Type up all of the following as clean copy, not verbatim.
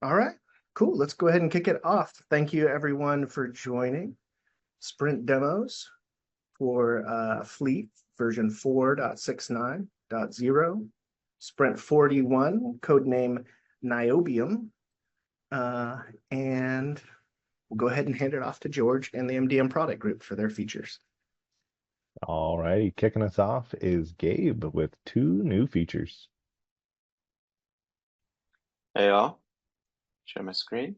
All right, cool. Let's go ahead and kick it off. Thank you, everyone, for joining Sprint Demos for Fleet version 4.69.0, Sprint 41, codename Niobium. And we'll go ahead and hand it off to George and the MDM product group for their features. All righty, kicking us off is Gabe with two new features. Hey all, share my screen.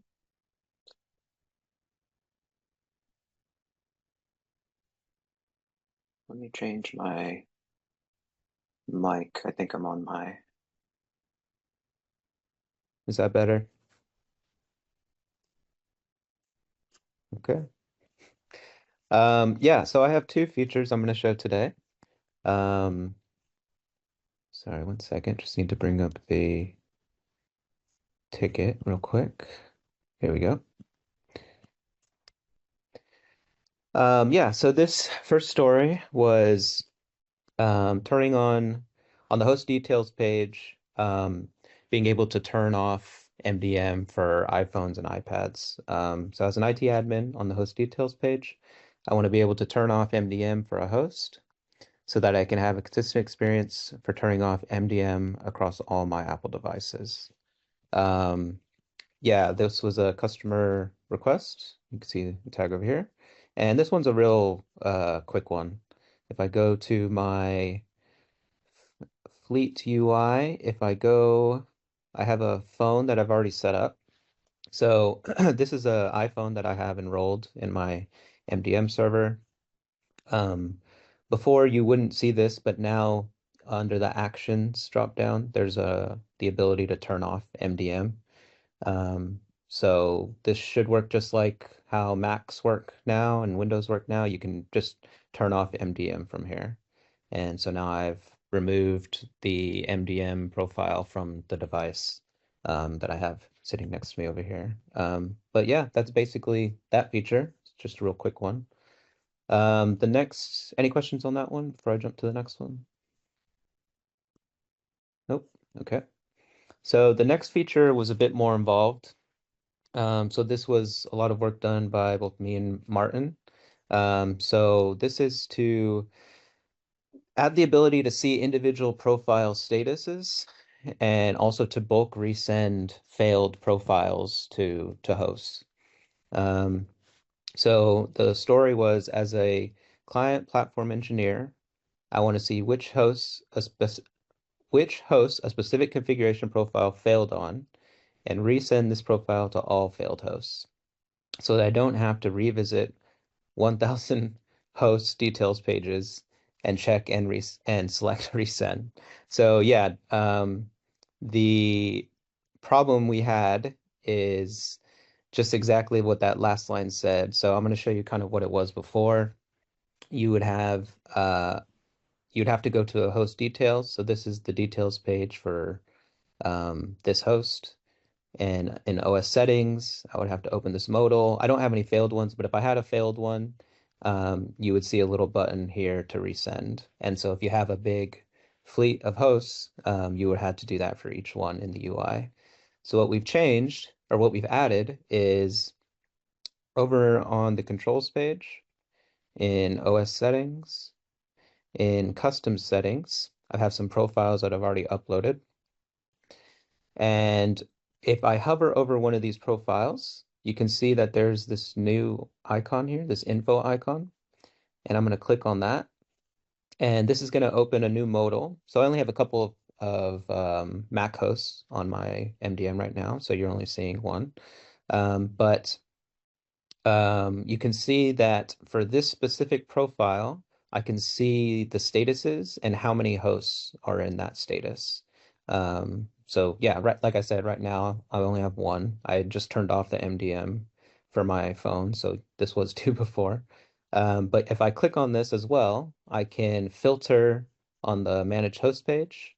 Let me change my mic. I think I'm on my. Is that better? Okay. Yeah, so I have two features I'm going to show today. Um, Sorry, one second. Just need to bring up the ticket real quick. Here we go. Yeah, so this first story was turning on the host details page, being able to turn off MDM for iPhones and iPads. So as an IT admin on the host details page, I want to be able to turn off MDM for a host so that I can have a consistent experience for turning off MDM across all my Apple devices. Um, yeah, this was a customer request. You can see the tag over here. And this one's a real quick one. If I go to my Fleet UI, if I go, I have a phone that I've already set up. So this is an iPhone that I have enrolled in my MDM server. Um, Before you wouldn't see this, but now under the actions drop down, there's the ability to turn off MDM. So this should work just like how Macs work now and Windows work now. You can just turn off MDM from here. And so now I've removed the MDM profile from the device that I have sitting next to me over here. But yeah, that's basically that feature. It's just a real quick one. Any questions on that one before I jump to the next one? Nope. Okay. So the next feature was a bit more involved. So this was a lot of work done by both me and Martin. So this is to add the ability to see individual profile statuses and also to bulk resend failed profiles to hosts. Um, so the story was, as a client platform engineer, I want to see which hosts a specific configuration profile failed on and resend this profile to all failed hosts so that I don't have to revisit 1,000 host details pages and check and select resend. So yeah, the problem we had is just exactly what that last line said. So I'm going to show you kind of what it was before. You would have you'd have to go to a host details. So this is the details page for this host. And in OS settings, I would have to open this modal. I don't have any failed ones, but if I had a failed one, you would see a little button here to resend. And so if you have a big fleet of hosts, you would have to do that for each one in the UI. So what we've changed, or what we've added, is over on the controls page in OS settings, in custom settings, I have some profiles that I've already uploaded. And if I hover over one of these profiles, you can see that there's this new icon here, this info icon, and I'm going to click on that. And this is going to open a new modal. So I only have a couple of Mac hosts on my MDM right now, so you're only seeing one. But you can see that for this specific profile, I can see the statuses and how many hosts are in that status. So yeah, right, like I said, right now I only have one. I just turned off the MDM for my phone, so this was two before. But if I click on this as well, I can filter on the manage host page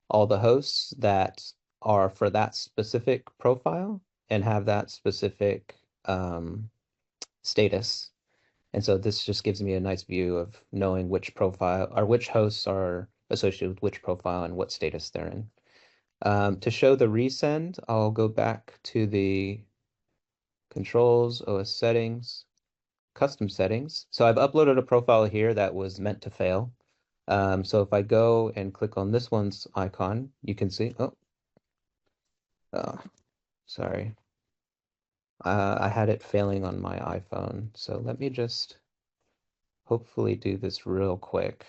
all the hosts that are for that specific profile and have that specific status. And so this just gives me a nice view of knowing which profile or which hosts are associated with which profile and what status they're in. To show the resend, I'll go back to the controls, OS settings, custom settings. So I've uploaded a profile here that was meant to fail. So if I go and click on this one's icon, you can see, oh, sorry. I had it failing on my iPhone. So let me just hopefully do this real quick.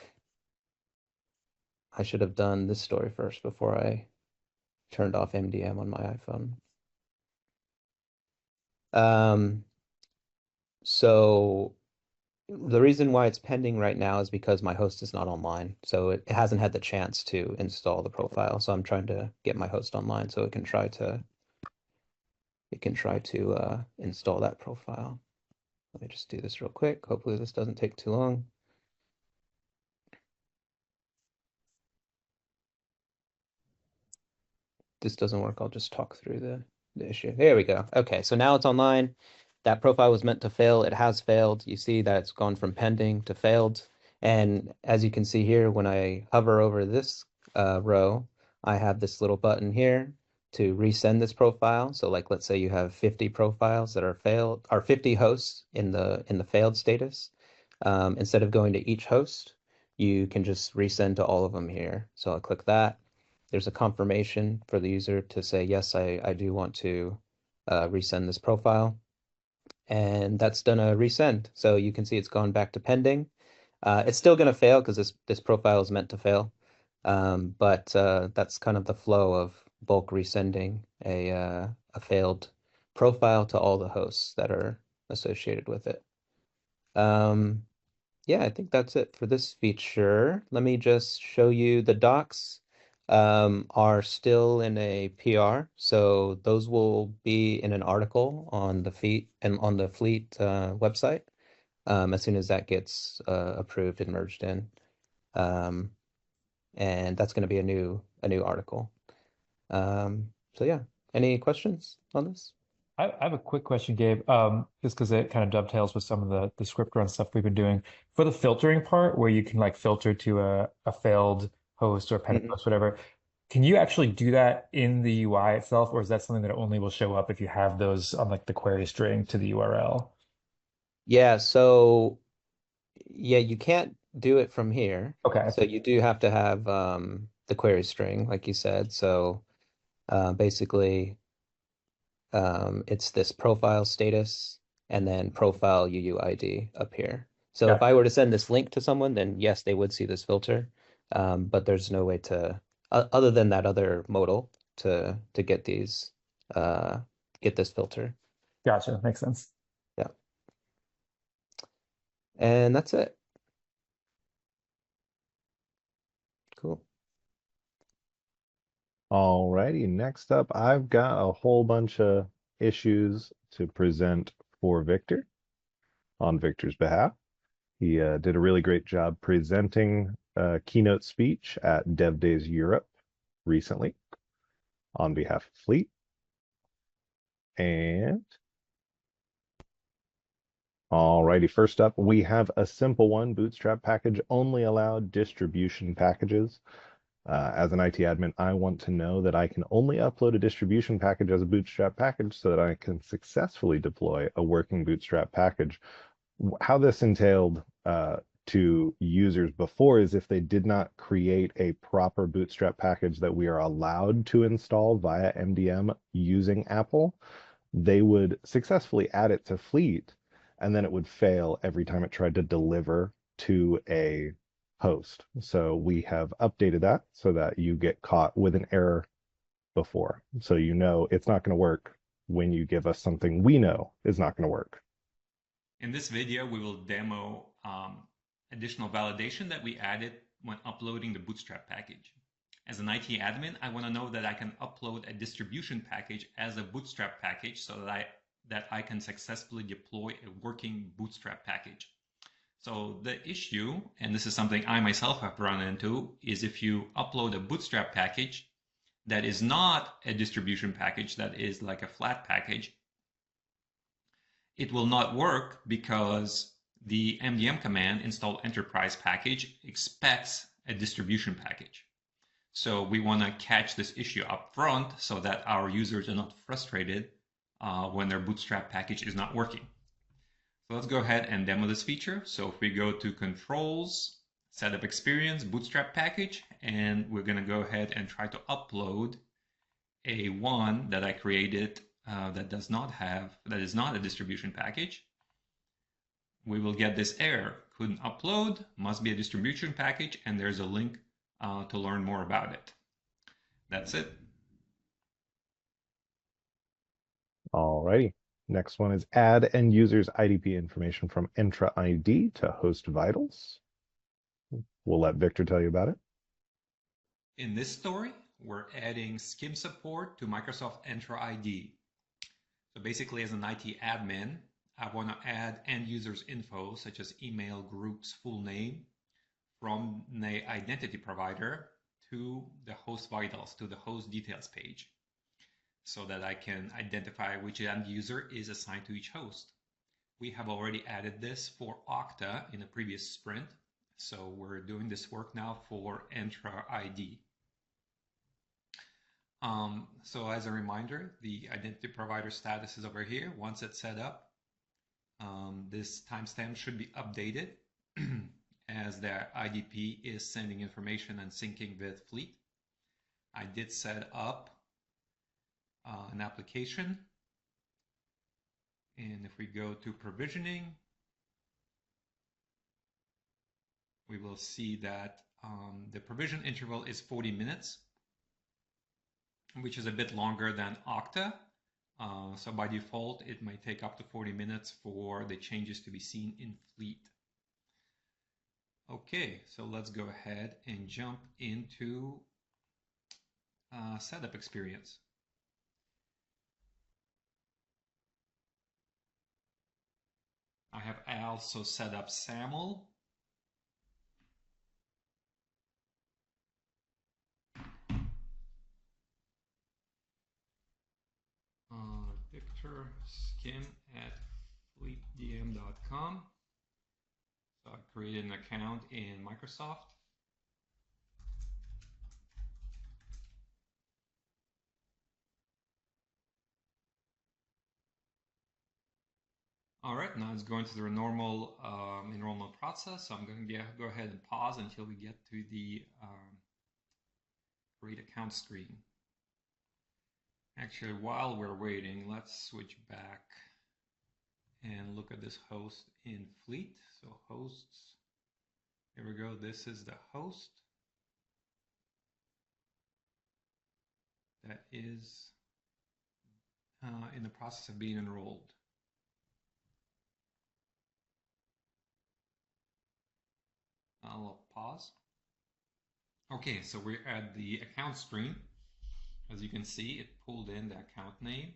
I should have done this story first before I turned off MDM on my iPhone. So the reason why it's pending right now is because my host is not online. So it hasn't had the chance to install the profile. So I'm trying to get my host online so it can try to install that profile. Let me just do this real quick. Hopefully this doesn't take too long. This doesn't work, I'll just talk through the issue. There we go. Okay, so now it's online. That profile was meant to fail. It has failed. You see that it's gone from pending to failed. And as you can see here, when I hover over this row, I have this little button here to resend this profile. So like, let's say you have 50 profiles that are failed, or 50 hosts in the failed status. Instead of going to each host, you can just resend to all of them here. So I'll click that. There's a confirmation for the user to say, yes, I do want to resend this profile. And that's done a resend. So you can see it's gone back to pending. It's still going to fail because this profile is meant to fail. But that's kind of the flow of bulk resending a failed profile to all the hosts that are associated with it. Yeah, I think that's it for this feature. Let me just show you the docs are still in a PR, so those will be in an article on the Fleet website as soon as that gets approved and merged in. Um, and that's going to be a new article. So yeah, any questions on this? I have a quick question, Gabe, just because it kind of dovetails with some of the script run stuff we've been doing. For the filtering part, where you can like filter to a failed host or a pending host, whatever, can you actually do that in the UI itself, or is that something that only will show up if you have those on like the query string to the URL? Yeah, so yeah, you can't do it from here. Okay, So you do have to have the query string, like you said. So basically, it's this profile status and then profile UUID up here. So if I gotcha. were to send this link to someone, then yes, they would see this filter. But there's no way to, other than that other modal, to get these, get this filter. Gotcha. Makes sense. Yeah. And that's it. Cool. Alrighty, next up, I've got a whole bunch of issues to present for Victor on Victor's behalf. He did a really great job presenting a keynote speech at Dev Days Europe recently on behalf of Fleet. And alrighty, first up, we have a simple one. Bootstrap package only allowed distribution packages. As an IT admin, I want to know that I can only upload a distribution package as a Bootstrap package so that I can successfully deploy a working Bootstrap package. How this entailed to users before is if they did not create a proper Bootstrap package that we are allowed to install via MDM using Apple, they would successfully add it to Fleet, and then it would fail every time it tried to deliver to a host. So we have updated that so that you get caught with an error before. So you know it's not going to work when you give us something we know is not going to work. In this video, we will demo additional validation that we added when uploading the Bootstrap package. As an IT admin, I want to know that I can upload a distribution package as a Bootstrap package so that I can successfully deploy a working Bootstrap package. So the issue, and this is something I myself have run into, is if you upload a Bootstrap package that is not a distribution package, that is like a flat package, it will not work because the MDM command install enterprise package expects a distribution package. So we want to catch this issue up front so that our users are not frustrated when their Bootstrap package is not working. So let's go ahead and demo this feature. So if we go to Controls, Setup Experience, Bootstrap package, and we're going to go ahead and try to upload a one that I created that is not a distribution package, we will get this error. Couldn't upload, must be a distribution package, and there's a link to learn more about it. That's it. Alrighty. Next one is add end user's IDP information from Entra ID to host vitals. We'll let Victor tell you about it. In this story, we're adding SCIM support to Microsoft Entra ID. So basically, as an IT admin, I want to add end users info such as email, groups, full name from the identity provider to the host vitals, to the host details page, so that I can identify which end user is assigned to each host. We have already added this for Okta in a previous sprint, so we're doing this work now for Entra ID. So as a reminder, the identity provider status is over here. Once it's set up, this timestamp should be updated as the IDP is sending information and syncing with Fleet. I did set up an application, and if we go to provisioning, we will see that the provision interval is 40 minutes, which is a bit longer than Okta. So by default, it might take up to 40 minutes for the changes to be seen in Fleet. Okay, so let's go ahead and jump into setup experience. I have also set up SAML. Victor Skim at fleetdm.com. So I created an account in Microsoft. All right, now it's going through the normal enrollment process. So I'm going to go ahead and pause until we get to the create account screen. Actually, while we're waiting, let's switch back and look at this host in Fleet. So hosts, here we go. This is the host that is in the process of being enrolled. I'll pause. Okay, so we're at the account screen. As you can see, it pulled in the account name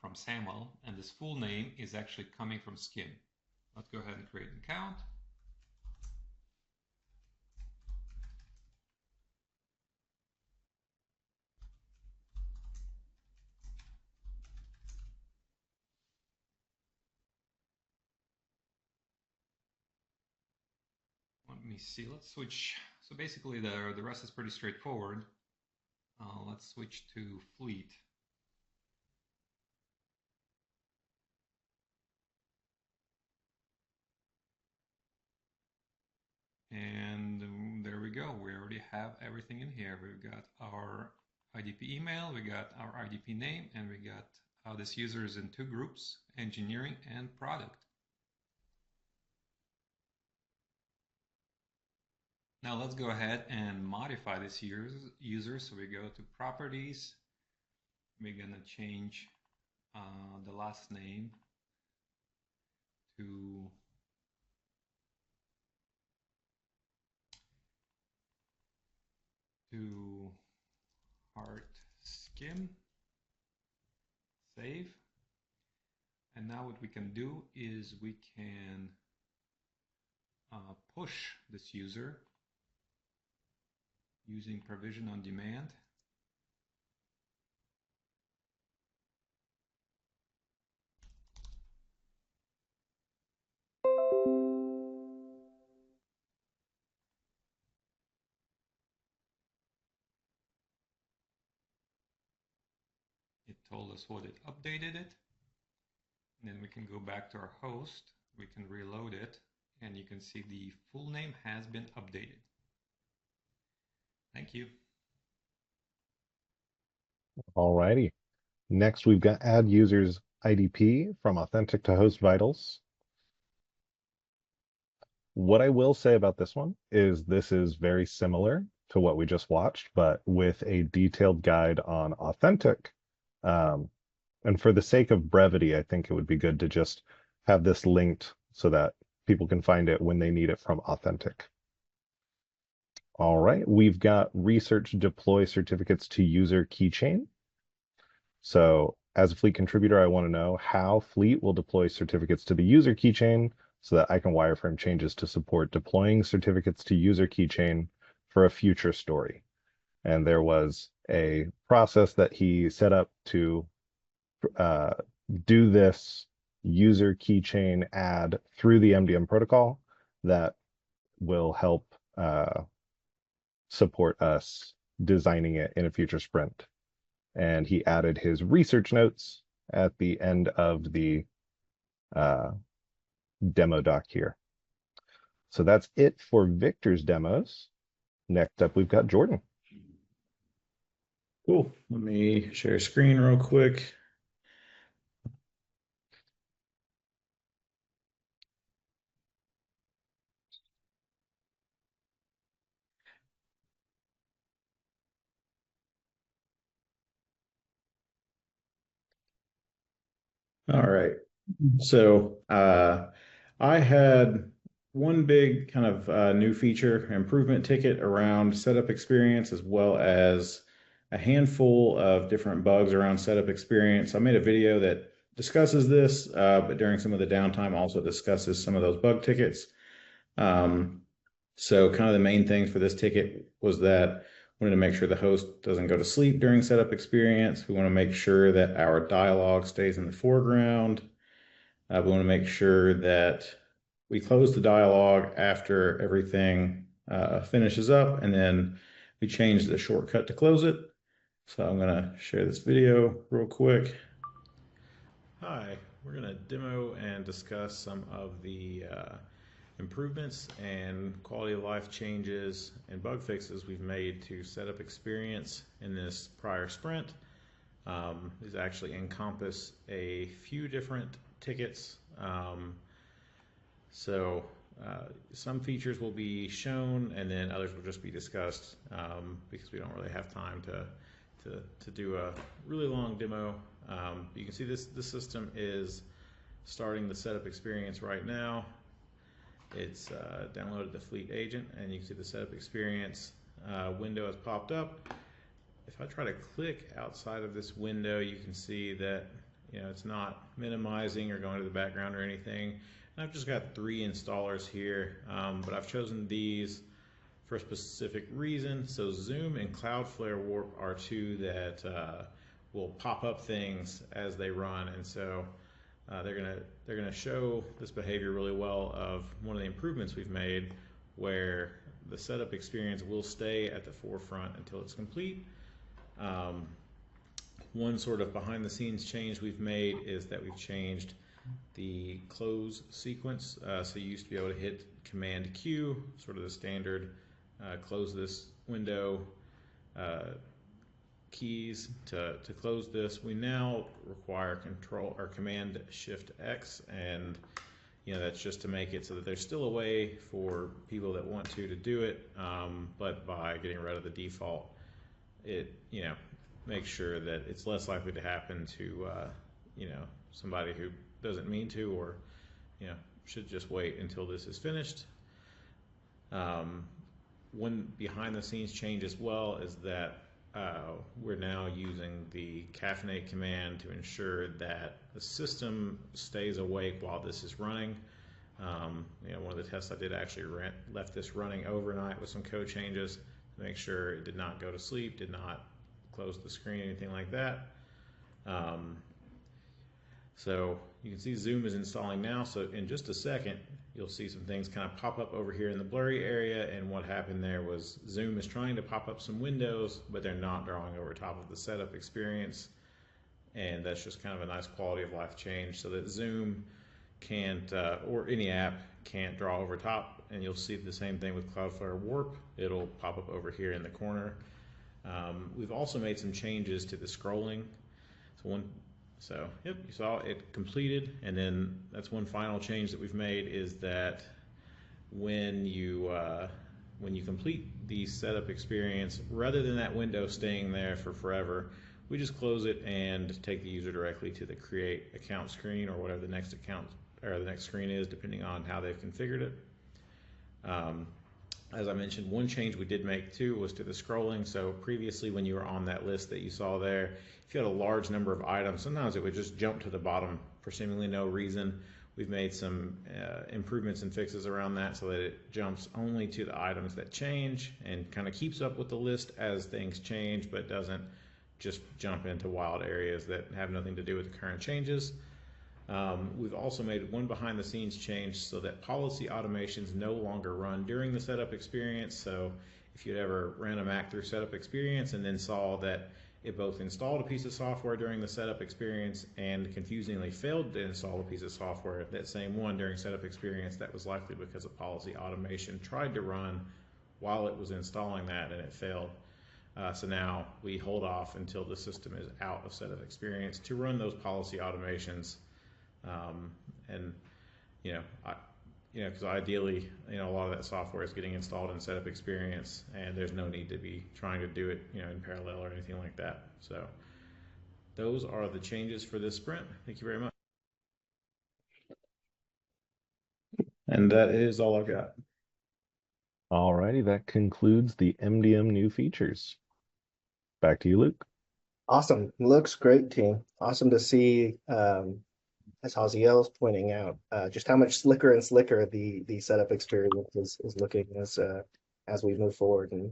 from SAML, and this full name is actually coming from Skim. Let's go ahead and create an account. Let me see, let's switch. So basically the rest is pretty straightforward. Let's switch to Fleet. And there we go. We already have everything in here. We've got our IDP email, we got our IDP name, and we got this user is in two groups, engineering and product. Now let's go ahead and modify this user. So we go to properties. We're gonna change the last name to Heart Skim. Save. And now what we can do is we can push this user using provision on demand. told us what it updated it. And then we can go back to our host, we can reload it, and you can see the full name has been updated. Thank you. All righty. Next, we've got add users IDP from authentik to host vitals. What I will say about this one is this is very similar to what we just watched, but with a detailed guide on authentik. And for the sake of brevity, I think it would be good to just have this linked so that people can find it when they need it from authentik. All right, we've got research deploy certificates to user keychain. So as a Fleet contributor, I want to know how Fleet will deploy certificates to the user keychain so that I can wireframe changes to support deploying certificates to user keychain for a future story. And there was a process that he set up to do this user keychain add through the MDM protocol that will help support us designing it in a future sprint. And he added his research notes at the end of the demo doc here. So that's it for Victor's demos. Next up, we've got Jordan. Cool. Let me share screen real quick. All right. So I had one big kind of new feature improvement ticket around setup experience, as well as a handful of different bugs around setup experience. I made a video that discusses this, but during some of the downtime also discusses some of those bug tickets. So kind of the main things for this ticket was that we wanted to make sure the host doesn't go to sleep during setup experience. We want to make sure that our dialogue stays in the foreground. We want to make sure that we close the dialogue after everything finishes up, and then we change the shortcut to close it. So I'm going to share this video real quick. Hi, we're going to demo and discuss some of the improvements and quality of life changes and bug fixes we've made to setup experience in this prior sprint. These actually encompass a few different tickets. Some features will be shown and then others will just be discussed because we don't really have time to do a really long demo. You can see this system is starting the setup experience right now. It's downloaded the Fleet agent, and you can see the setup experience window has popped up. If I try to click outside of this window, you can see that it's not minimizing or going to the background or anything. And I've just got 3 installers here, but I've chosen these for a specific reason. So Zoom and Cloudflare Warp are 2 that will pop up things as they run, and so they're gonna show this behavior really well of one of the improvements we've made, where the setup experience will stay at the forefront until it's complete. One sort of behind the scenes change we've made is that we've changed the close sequence. So you used to be able to hit Command Q, sort of the standard close this window keys to close this. We now require Control or Command Shift X, and that's just to make it so that there's still a way for people that want to do it, but by getting rid of the default, it makes sure that it's less likely to happen to somebody who doesn't mean to, or should just wait until this is finished. One behind the scenes change as well is that we're now using the caffeinate command to ensure that the system stays awake while this is running. One of the tests I did actually left this running overnight with some code changes to make sure it did not go to sleep, did not close the screen, anything like that. So you can see Zoom is installing now. So in just a second, you'll see some things kind of pop up over here in the blurry area. And what happened there was Zoom is trying to pop up some windows, but they're not drawing over top of the setup experience. and that's just kind of a nice quality of life change so that Zoom can't, or any app can't draw over top, and you'll see the same thing with Cloudflare Warp. It'll pop up over here in the corner. We've also made some changes to the scrolling. So yep, you saw it completed, and then that's one final change that we've made is that when you complete the setup experience, rather than that window staying there for forever, we just close it and take the user directly to the create account screen or whatever the next account or the next screen is, depending on how they've configured it. As I mentioned, one change we did make too was to the scrolling. So previously when you were on that list that you saw there, if you had a large number of items, sometimes it would just jump to the bottom for seemingly no reason. We've made some improvements and fixes around that so that it jumps only to the items that change and kind of keeps up with the list as things change, but doesn't just jump into wild areas that have nothing to do with the current changes. We've also made one behind the scenes change so that policy automations no longer run during the setup experience. So if you'd ever ran a Mac through setup experience and then saw that it both installed a piece of software during the setup experience and confusingly failed to install a piece of software, that same one during setup experience, that was likely because a policy automation tried to run while it was installing that and it failed. So now we hold off until the system is out of setup experience to run those policy automations. And because ideally, a lot of that software is getting installed in setup experience, and there's no need to be trying to do it, in parallel or anything like that. So those are the changes for this sprint. Thank you very much. And that is all I've got. All righty, that concludes the MDM new features. Back to you, Luke. Awesome. Looks great, team. Awesome to see, as Haziel's pointing out, just how much slicker and slicker the setup experience is looking as we move forward and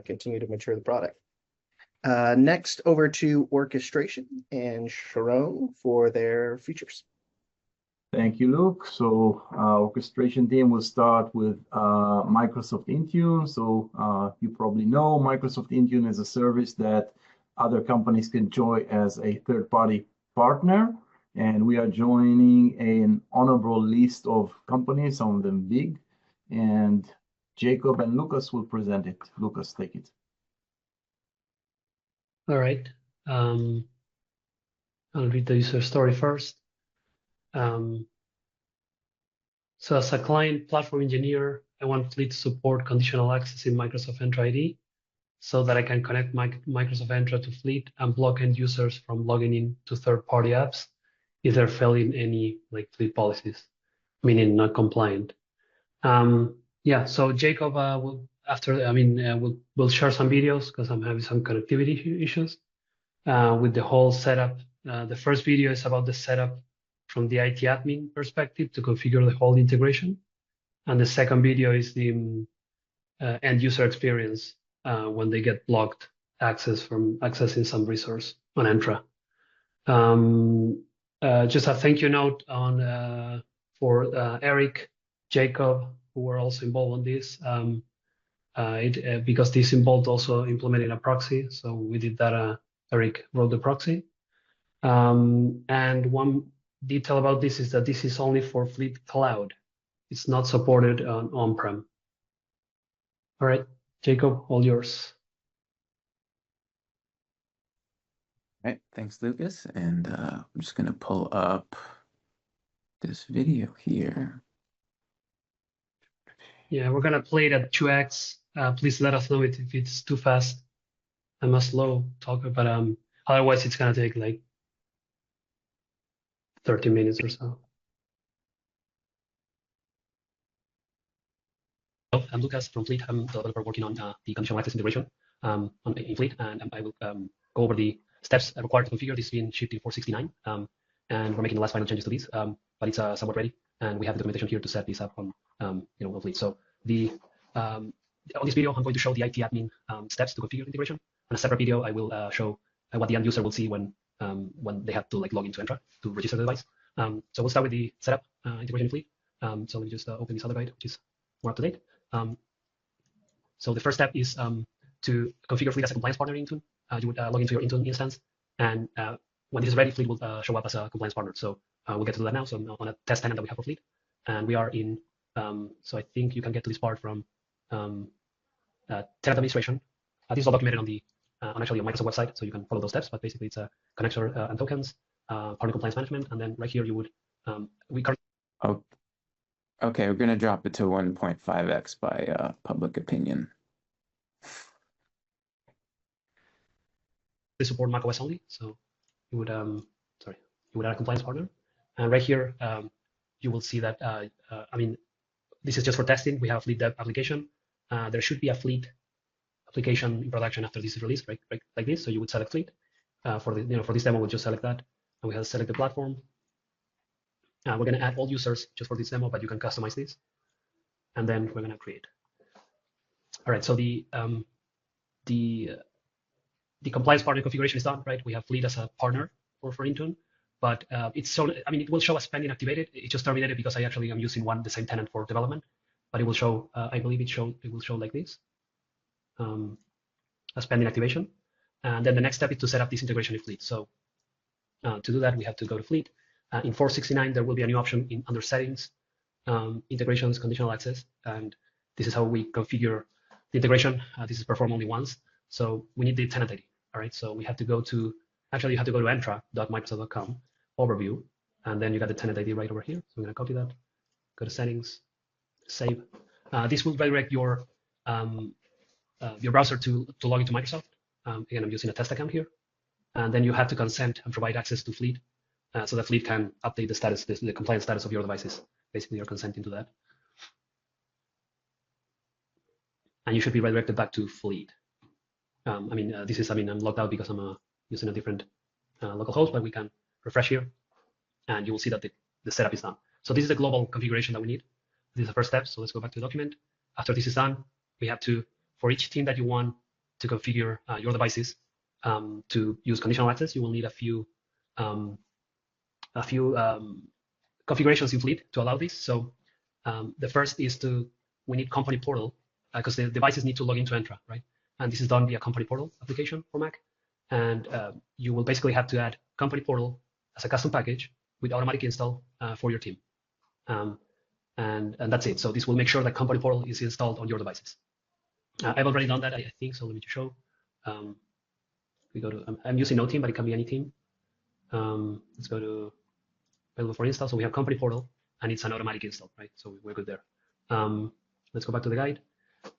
continue to mature the product. Next, over to orchestration and Sharon for their features. Thank you, Luke. So orchestration team will start with Microsoft Intune. So you probably know Microsoft Intune is a service that other companies can join as a third-party partner. And we are joining an honorable list of companies, some of them big. And Jacob and Lucas will present it. Lucas, take it. All right. I'll read the user story first. So as a client platform engineer, I want Fleet to support conditional access in Microsoft Entra ID so that I can connect Microsoft Entra to Fleet and block end users from logging in to third-party apps if they're failing any Fleet policies, meaning not compliant. Yeah, so Jacob will we'll share some videos because I'm having some connectivity issues with the whole setup. The first video is about the setup from the IT admin perspective to configure the whole integration. And the second video is the end user experience when they get blocked access from accessing some resource on Entra. Just a thank you note on for Eric, Jacob, who were also involved on this, because this involved also implementing a proxy. So we did that. Eric wrote the proxy. And one detail about this is that this is only for Fleet Cloud. It's not supported on-prem. All right, Jacob, all yours. All right, thanks, Lucas. And I'm just going to pull up this video here. Yeah, we're going to play it at 2x. Please let us know if it's too fast. I'm a slow talker, but otherwise it's going to take like 30 minutes or so. I'm Lucas from Fleet. I'm the developer working on the conditional access integration in Fleet, and I will go over the steps required to configure. This is being shipped in 469, and we're making the last final changes to this, but it's somewhat ready, and we have the documentation here to set this up on on Fleet. So on this video, I'm going to show the IT admin steps to configure integration. On a separate video, I will show what the end user will see when they have to log into Entra to register the device. So we'll start with the setup integration in Fleet. So let me just open this other guide, which is more up to date. So the first step is to configure Fleet as a compliance partner in Intune. You would log into your Intune instance and when this is ready, Fleet will show up as a compliance partner. So we'll get to that now. So I'm on a test tenant that we have for Fleet, and we are in. So I think you can get to this part from tenant administration. This is all documented on the actually on Microsoft website, so you can follow those steps. But basically, it's a connector and tokens, partner compliance management, and then right here you would we currently. Oh, okay, we're gonna drop it to 1.5x by public opinion. They support macOS only, so you would you would add a compliance partner, and right here you will see that I mean, this is just for testing. We have a Fleet dev application. There should be a Fleet application in production after this is released, right like this. So you would select Fleet for the for this demo. We'll just select that, and we have select the platform. We're going to add all users just for this demo, but you can customize this, and then we're going to create. All right, so the compliance partner configuration is done, right? We have Fleet as a partner for Intune, but it's shown. I mean, it will show as pending activated. It just terminated because I actually am using the same tenant for development, but it will show. I believe it will show like this, as pending activation. And then the next step is to set up this integration in Fleet. So to do that, we have to go to Fleet. In 469, there will be a new option under settings, integrations, conditional access, and this is how we configure the integration. This is performed only once, so we need the tenant ID. All right, so we have to go to, actually you have to go to entra.microsoft.com overview, and then you got the tenant ID right over here. So I'm going to copy that, go to settings, save. This will redirect your browser to log into Microsoft. Again, I'm using a test account here, and then you have to consent and provide access to Fleet. So that Fleet can update the status, the compliance status of your devices. Basically, you're consenting to that. And you should be redirected back to Fleet. I'm logged out because I'm using a different local host, but we can refresh here, and you will see that the setup is done. So this is the global configuration that we need. This is the first step. So let's go back to the document. After this is done, we have to, for each team that you want to configure your devices to use conditional access, you will need a few configurations in Fleet to allow this. So the first is we need company portal because the devices need to log into Entra, right? And this is done via company portal application for Mac. And you will basically have to add company portal as a custom package with automatic install for your team. And that's it. So this will make sure that company portal is installed on your devices. I've already done that, I think. So let me just show. We go to, I'm using no team, but it can be any team. Let's go to available for install. So we have company portal, and it's an automatic install, right? So we're good there. Let's go back to the guide.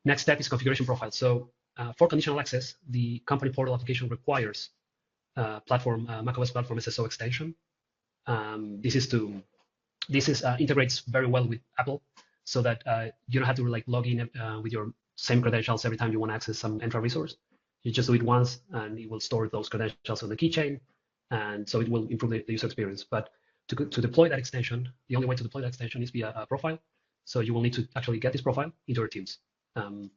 Next step is configuration profile. So for conditional access, the company portal application requires macOS platform SSO extension. This integrates very well with Apple, so that you don't have to log in with your same credentials every time you want to access some Entra resource. You just do it once, and it will store those credentials on the keychain, and so it will improve the user experience. But to deploy that extension, the only way to deploy that extension is via a profile. So you will need to actually get this profile into your teams. And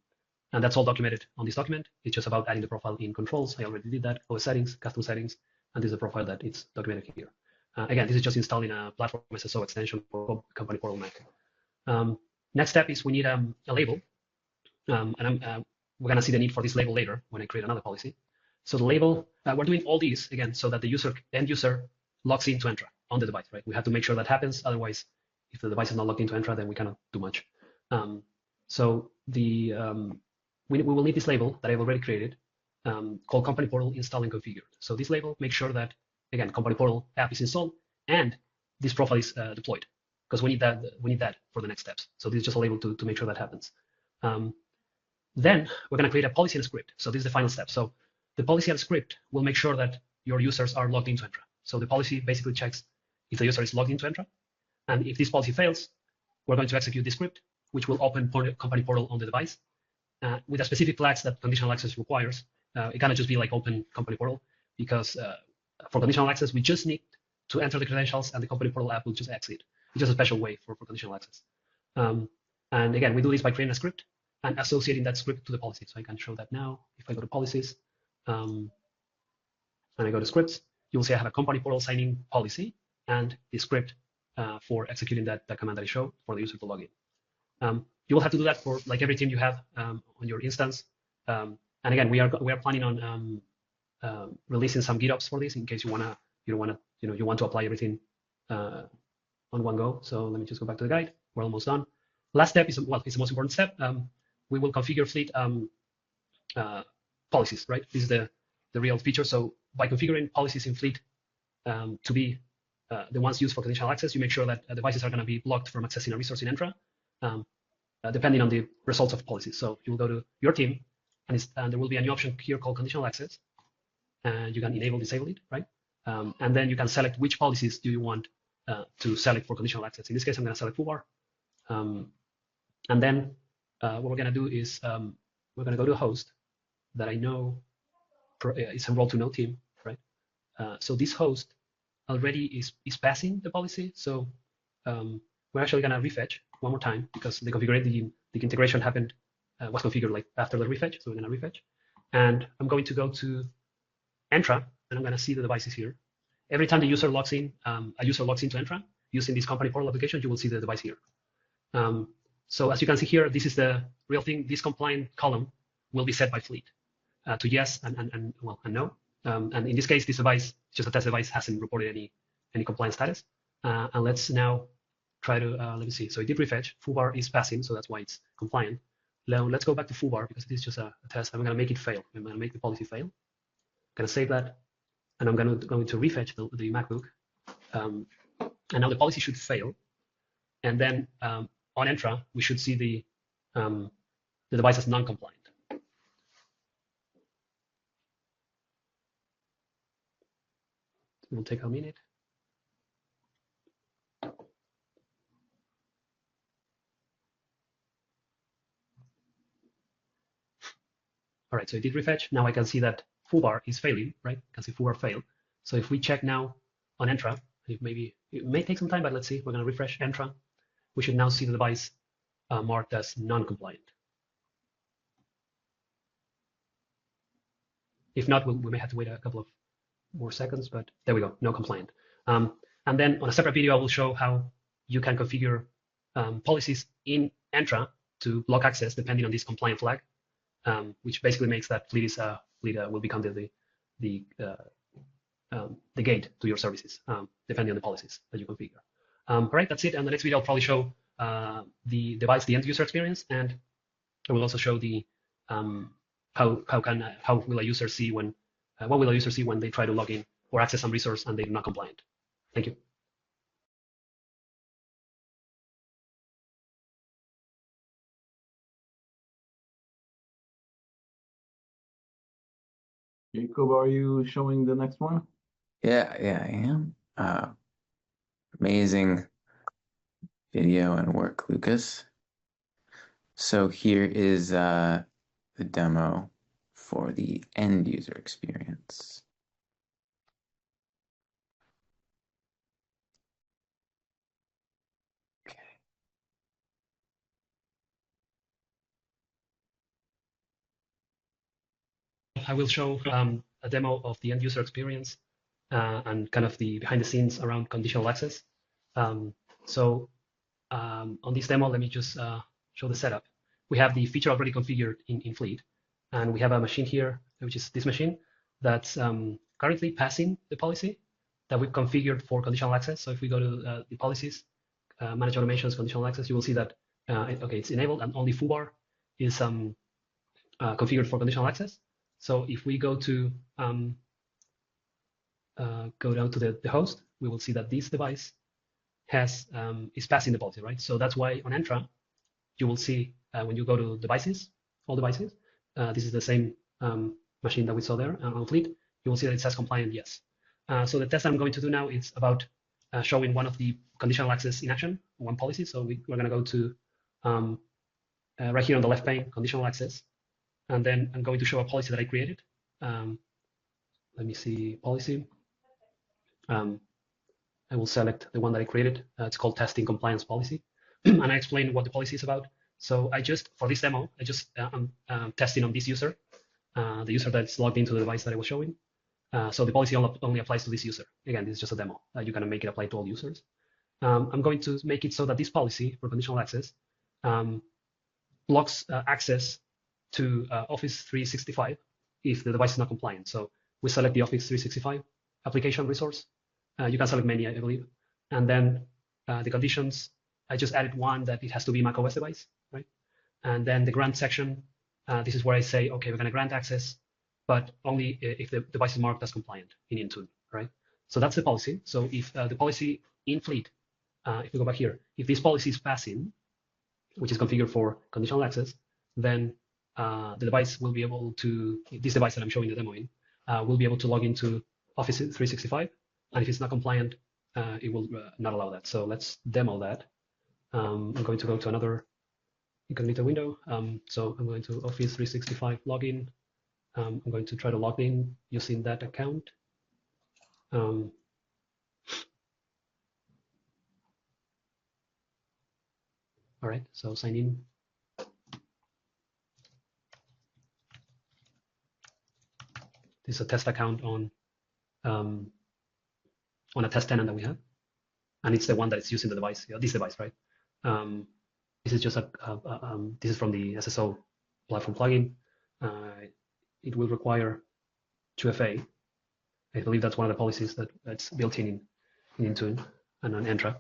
that's all documented on this document. It's just about adding the profile in controls. I already did that. OS settings, custom settings, and this is a profile that it's documented here. Again, this is just installing a platform SSO extension for company portal Mac. Next step is we need a label. We're going to see the need for this label later when I create another policy. So the label, we're doing all these, again, so that the end user logs into Entra on the device, right? We have to make sure that happens. Otherwise, if the device is not logged into Entra, then we cannot do much. So we will need this label that I've already created called company portal install and configured. So this label makes sure that, again, company portal app is installed and this profile is deployed, because we need that for the next steps. So this is just a label to make sure that happens. Then we're going to create a policy and a script. So this is the final step. So the policy and script will make sure that your users are logged into Entra. So the policy basically checks if the user is logged into Entra. And if this policy fails, we're going to execute this script, which will open company portal on the device with a specific flags that conditional access requires. It cannot just be like open company portal, because for conditional access, we just need to enter the credentials and the company portal app will just exit. It's just a special way for conditional access. And again, we do this by creating a script and associating that script to the policy. So I can show that now. If I go to policies and I go to scripts, you will see I have a company portal signing policy and the script for executing that command that I showed for the user to log in. You will have to do that for every team you have on your instance. And again, we are planning on releasing some GitOps for this in case you want to you don't want to, you want to apply everything on one go. So let me just go back to the guide. We're almost done. Last step is, well, it's the most important step. We will configure Fleet policies, right? This is the real feature. So by configuring policies in Fleet to be the ones used for conditional access, you make sure that devices are going to be blocked from accessing a resource in Entra, depending on the results of policies. So you will go to your team, and there will be a new option here called conditional access, and you can enable, disable it, right? And then you can select which policies do you want to select for conditional access. In this case, I'm going to select foobar. And then what we're going to do is we're going to go to a host that I know is enrolled to no team, right? So this host already is passing the policy. So we're actually going to refetch one more time because the configuration, the integration happened, was configured like after the refetch. So we're going to refetch. And I'm going to go to Entra, and I'm going to see the devices here. Every time the user logs in, a user logs into Entra using this company portal application, you will see the device here. So as you can see here, this is the real thing. This compliant column will be set by Fleet to yes and no. And in this case, this device, just a test device, hasn't reported any compliance status. And let's now try to, let me see. So it did refetch. Foobar is passing, so that's why it's compliant. Now let's go back to Foobar because this is just a test. I'm going to make it fail. I'm going to make the policy fail. I'm going to save that, and I'm going to refetch the MacBook. And now the policy should fail. And then on Entra, we should see the device as non-compliant. It will take a minute. All right, so it did refetch. Now I can see that foobar is failing, right? I can see foobar fail. So if we check now on Entra, it may take some time, but let's see. We're going to refresh Entra. We should now see the device marked as non-compliant. If not, we may have to wait a couple of more seconds, but there we go, no compliant. And then on a separate video, I will show how you can configure policies in Entra to block access depending on this compliant flag, which basically makes that Fleet will become the gate to your services, depending on the policies that you configure. All right, that's it. And the next video, I'll probably show the device, the end user experience, and I will also show the how will a user see when what will a user see when they try to log in or access some resource and they're not compliant. Thank you. Jacob, are you showing the next one? Yeah, I am. Amazing video and work, Lucas. So here is the demo for the end user experience. Okay. I will show a demo of the end user experience and kind of the behind the scenes around conditional access. So on this demo, let me just show the setup. We have the feature already configured in Fleet, and we have a machine here, which is this machine, that's currently passing the policy that we've configured for conditional access. So if we go to the policies, manage automations, conditional access, you will see that, okay, it's enabled and only foobar is configured for conditional access. So if we go to go down to the host, we will see that this device is passing the policy, right? So that's why on Entra, you will see when you go to devices, all devices, this is the same machine that we saw there on Fleet. You will see that it says compliant, yes. So the test I'm going to do now is about showing one of the conditional access in action, one policy. So we're going to go to right here on the left pane, conditional access. And then I'm going to show a policy that I created. Let me see, policy. I will select the one that I created. It's called testing compliance policy. And I explain what the policy is about. So for this demo, I'm testing on this user, the user that's logged into the device that I was showing. So the policy only applies to this user. Again, this is just a demo. You're going to make it apply to all users. I'm going to make it so that this policy for conditional access blocks access to Office 365 if the device is not compliant. So we select the Office 365 application resource. You can select many, I believe. And then the conditions, I just added one that it has to be macOS device, right? And then the grant section, this is where I say, okay, we're going to grant access, but only if the device is marked as compliant in Intune, right? So that's the policy. So if the policy in Fleet, if we go back here, if this policy is passing, which is configured for conditional access, then the device will be able to, this device that I'm showing the demo in, will be able to log into Office 365. And if it's not compliant, it will not allow that. So let's demo that. I'm going to go to another incognito window. So I'm going to Office 365 login. I'm going to try to log in using that account. All right, so sign in. This is a test account on a test tenant that we have, and it's the one that is using the device, this device, right? This is just this is from the SSO platform plugin. It will require 2FA. I believe that's one of the policies that's built in Intune and on Entra.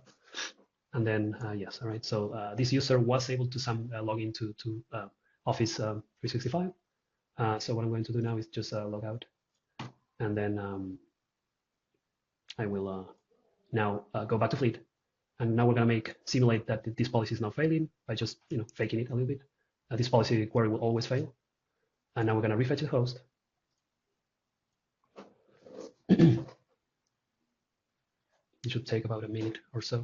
And then yes, all right. So this user was able to log into Office 365. So what I'm going to do now is just log out, and then I will now go back to Fleet. And now we're going to simulate that this policy is now failing by just faking it a little bit. This policy query will always fail. And now we're going to refetch the host. It should take about a minute or so.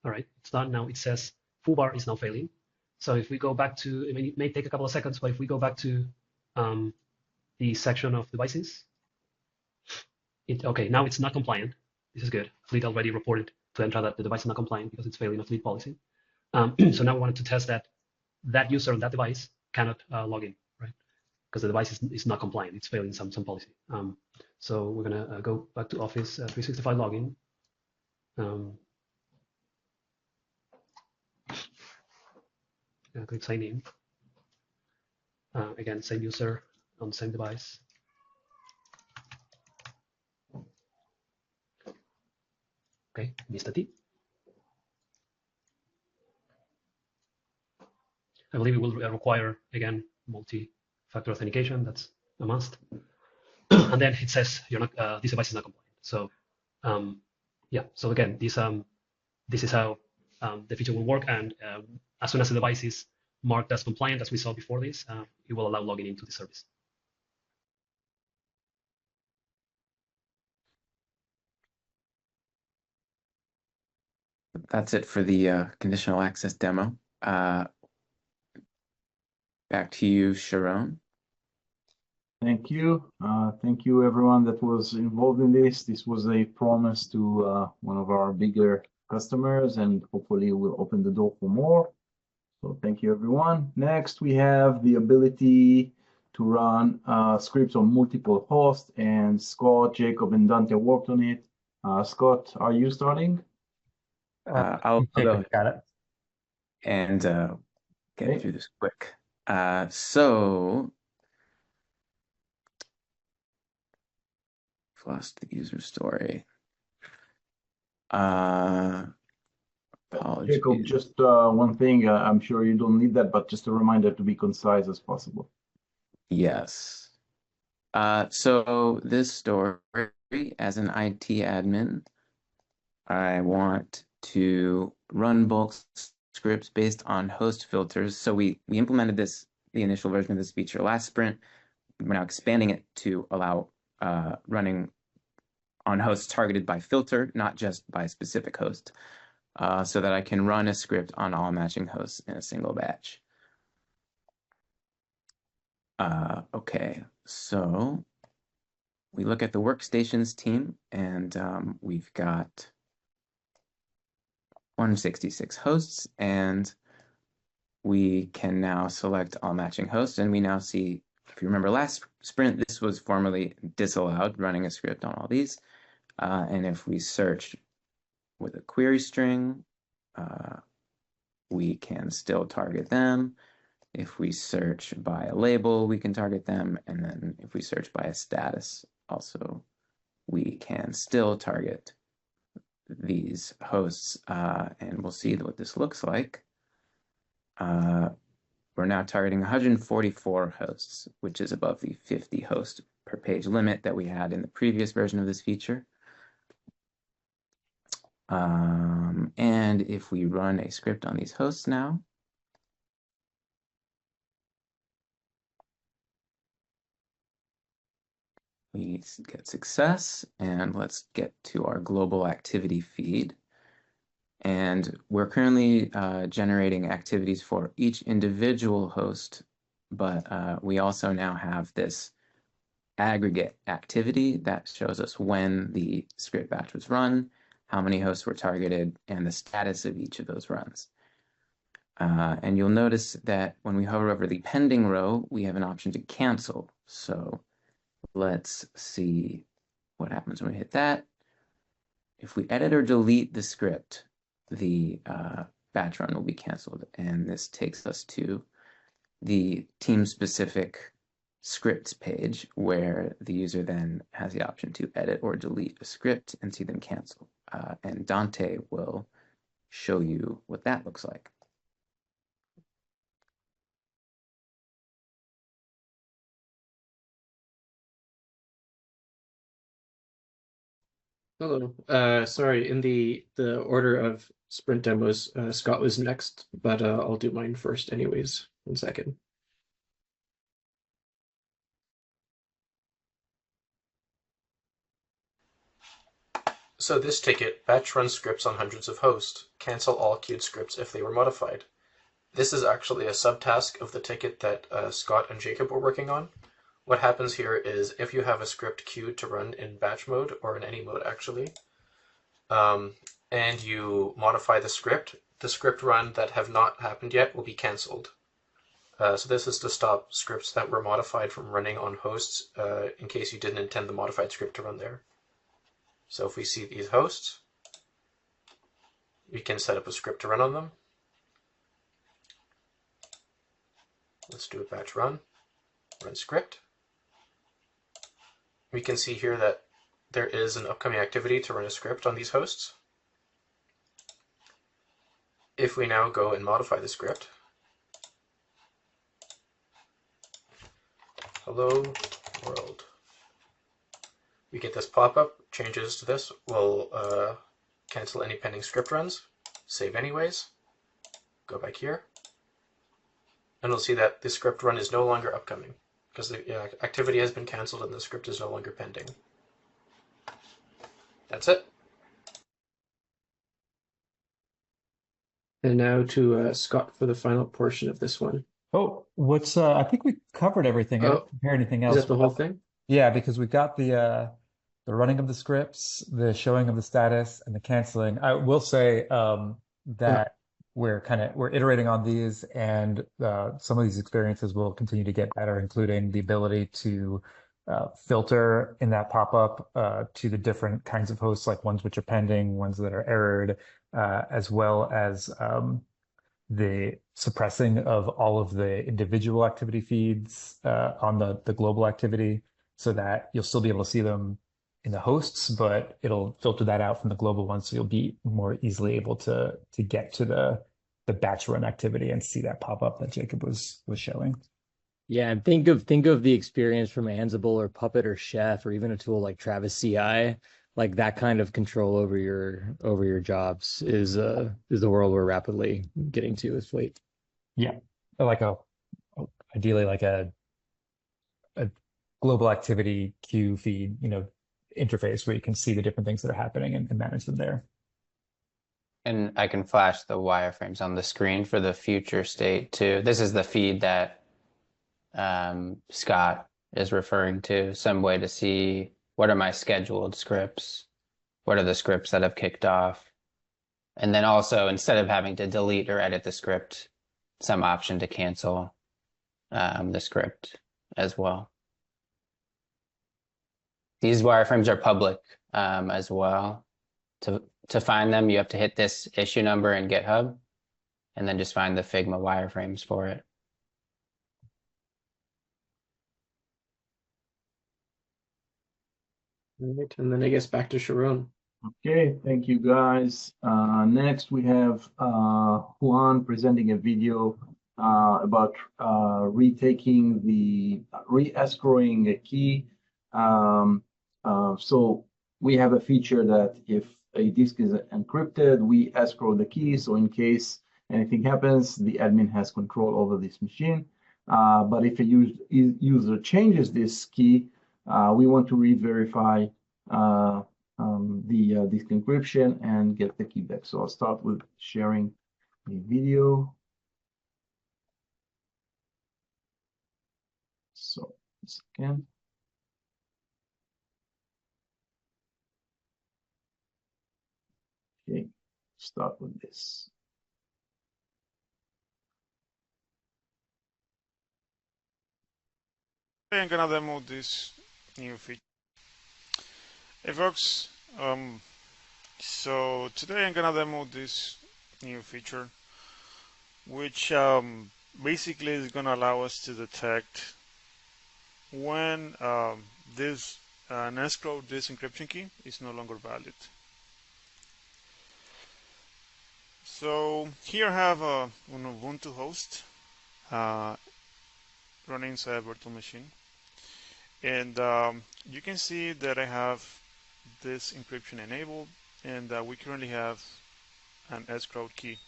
All right, it's done. Now it says foobar is now failing. So if we go back to, I mean, it may take a couple of seconds, but if we go back to the section of devices, okay, now it's not compliant. This is good. Fleet already reported to Entra that the device is not compliant because it's failing a Fleet policy. So now we wanted to test that user on that device cannot log in, right? Because the device is not compliant. It's failing some policy. So we're gonna go back to Office 365 login. Click sign in. Again, same user on the same device. Okay, missed a T. I believe it will require, again, multi-factor authentication. That's a must. And then it says you're not. This device is not compliant. So, yeah. So again, this is how the feature will work. And as soon as the device is marked as compliant, as we saw before this, it will allow logging into the service. That's it for the conditional access demo. Back to you, Sharon. Thank you. Thank you, everyone that was involved in this. This was a promise to one of our bigger customers, and hopefully we'll open the door for more. So thank you, everyone. Next, we have the ability to run scripts on multiple hosts, and Scott, Jacob, and Dante worked on it. Scott, are you starting? I'll go got it. And get through this quick. So I've lost the user story. Apologies. Jacob, just one thing. I'm sure you don't need that, but just a reminder to be concise as possible. Yes. So this story, as an IT admin, I want to run bulk scripts based on host filters. So we implemented the initial version of this feature last sprint. We're now expanding it to allow running on hosts targeted by filter, not just by specific host, so that I can run a script on all matching hosts in a single batch. Okay, so we look at the workstations team, and we've got 166 hosts, and we can now select all matching hosts, and we now see, if you remember last Sprint, this was formerly disallowed, running a script on all these. And if we search with a query string, we can still target them. If we search by a label, we can target them. And then if we search by a status, also, we can still target these hosts. And we'll see what this looks like. We're now targeting 144 hosts, which is above the 50 host per page limit that we had in the previous version of this feature. And if we run a script on these hosts now, we get success, and let's get to our global activity feed. And we're currently generating activities for each individual host, but we also now have this aggregate activity that shows us when the script batch was run, how many hosts were targeted, and the status of each of those runs. And you'll notice that when we hover over the pending row, we have an option to cancel. So let's see what happens when we hit that. If we edit or delete the script, the batch run will be canceled. And this takes us to the team-specific scripts page, where the user then has the option to edit or delete a script and see them cancel. And Dante will show you what that looks like. Hello. Sorry, in the order of sprint demos, Scott was next, but I'll do mine first anyways. 1 second. So this ticket, batch run scripts on hundreds of hosts. Cancel all queued scripts if they were modified. This is actually a subtask of the ticket that Scott and Jacob were working on. What happens here is if you have a script queued to run in batch mode, or in any mode actually, and you modify the script run that have not happened yet will be canceled. So this is to stop scripts that were modified from running on hosts in case you didn't intend the modified script to run there. So if we see these hosts, we can set up a script to run on them. Let's do a batch run script. We can see here that there is an upcoming activity to run a script on these hosts. If we now go and modify the script, hello world, we get this pop-up, changes to this, we'll cancel any pending script runs, save anyways, go back here, and we'll see that the script run is no longer upcoming, because the activity has been canceled and the script is no longer pending. That's it. And now to Scott for the final portion of this one. Oh, what's I think we covered everything. I didn't compare anything else. Is that the whole thing? Yeah, because we got the running of the scripts, the showing of the status, and the canceling. I will say that we're iterating on these, and some of these experiences will continue to get better, including the ability to filter in that pop-up to the different kinds of hosts, like ones which are pending, ones that are errored, as well as the suppressing of all of the individual activity feeds on the global activity, so that you'll still be able to see them in the hosts, but it'll filter that out from the global ones, so you'll be more easily able to get to the batch run activity and see that pop up that Jacob was showing. Yeah, and think of the experience from Ansible or Puppet or Chef or even a tool like Travis CI. Like that kind of control over your jobs is the world we're rapidly getting to with Fleet. Yeah, like ideally like a global activity queue feed, interface where you can see the different things that are happening and manage them there. And I can flash the wireframes on the screen for the future state too. This is the feed that Scott is referring to, some way to see what are my scheduled scripts, what are the scripts that have kicked off, and then also instead of having to delete or edit the script, some option to cancel the script as well. These wireframes are public as well. To find them, you have to hit this issue number in GitHub, and then just find the Figma wireframes for it. All right, and then I guess back to Sharon. Okay, thank you guys. Next we have Juan presenting a video about retaking the re-escrowing a key. So we have a feature that if a disk is encrypted, we escrow the key. So in case anything happens, the admin has control over this machine. But if a user changes this key, we want to re-verify the disk encryption and get the key back. So I'll start with sharing the video. So again. Okay, start with this. I'm gonna demo this new feature. Hey folks, so today I'm gonna demo this new feature, which basically is gonna allow us to detect when this an escrow disk encryption key is no longer valid. So here I have an Ubuntu host running inside a virtual machine, and you can see that I have this encryption enabled, and we currently have an escrow key.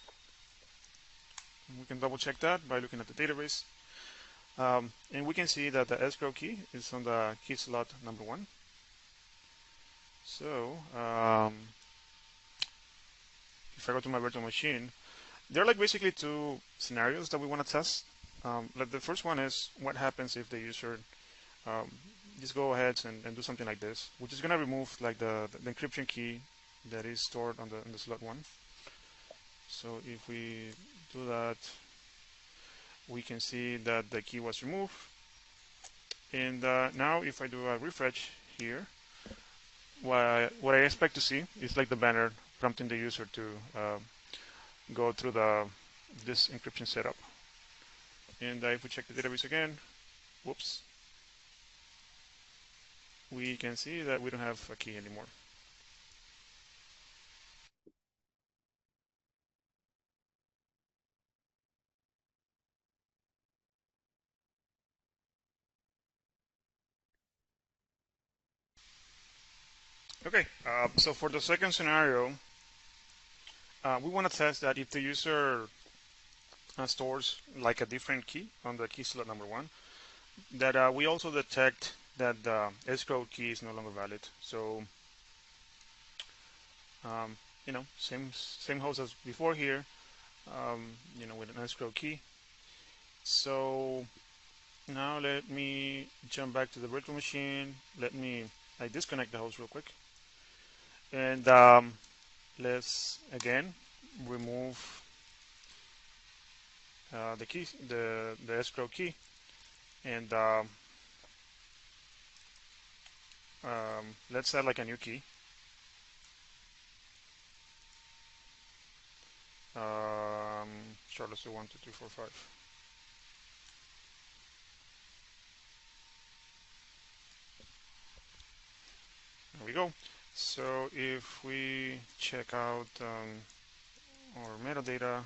We can double check that by looking at the database, and we can see that the escrow key is on the key slot number 1. So if I go to my virtual machine, there are like basically 2 scenarios that we want to test. Like the first one is what happens if the user just go ahead and do something like this, which is going to remove like the encryption key that is stored on the slot 1. So if we do that, we can see that the key was removed. And now if I do a refresh here, what I expect to see is like the banner prompting the user to go through this encryption setup. And if we check the database again, whoops, we can see that we don't have a key anymore. Okay, so for the second scenario, we want to test that if the user stores like a different key on the key slot number 1, that we also detect that the escrow key is no longer valid. So, you know, same host as before here, you know, with an escrow key. So now let me jump back to the virtual machine. Let me disconnect the host real quick, and let's again remove the key, the escrow key, and let's add like a new key. Sure, let's do 1, 2, 3, 4, 5. There we go. So if we check out our metadata,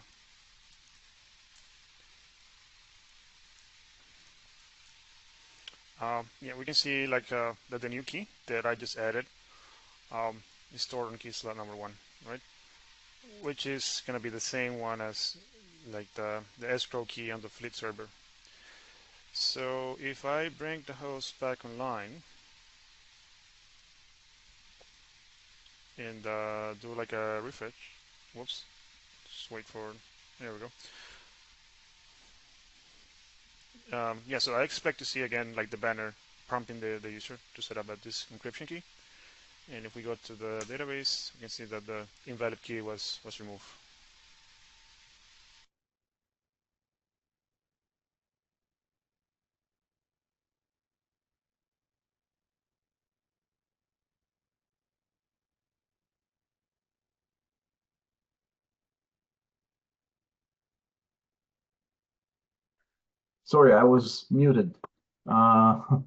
yeah, we can see like that the new key that I just added is stored on key slot number 1, right? Which is going to be the same one as like the escrow key on the Fleet server. So if I bring the host back online and do like a refresh, whoops, just wait for, there we go. Yeah, so I expect to see again like the banner prompting the user to set up this encryption key. And if we go to the database, we can see that the invalid key was removed. Sorry, I was muted. I'll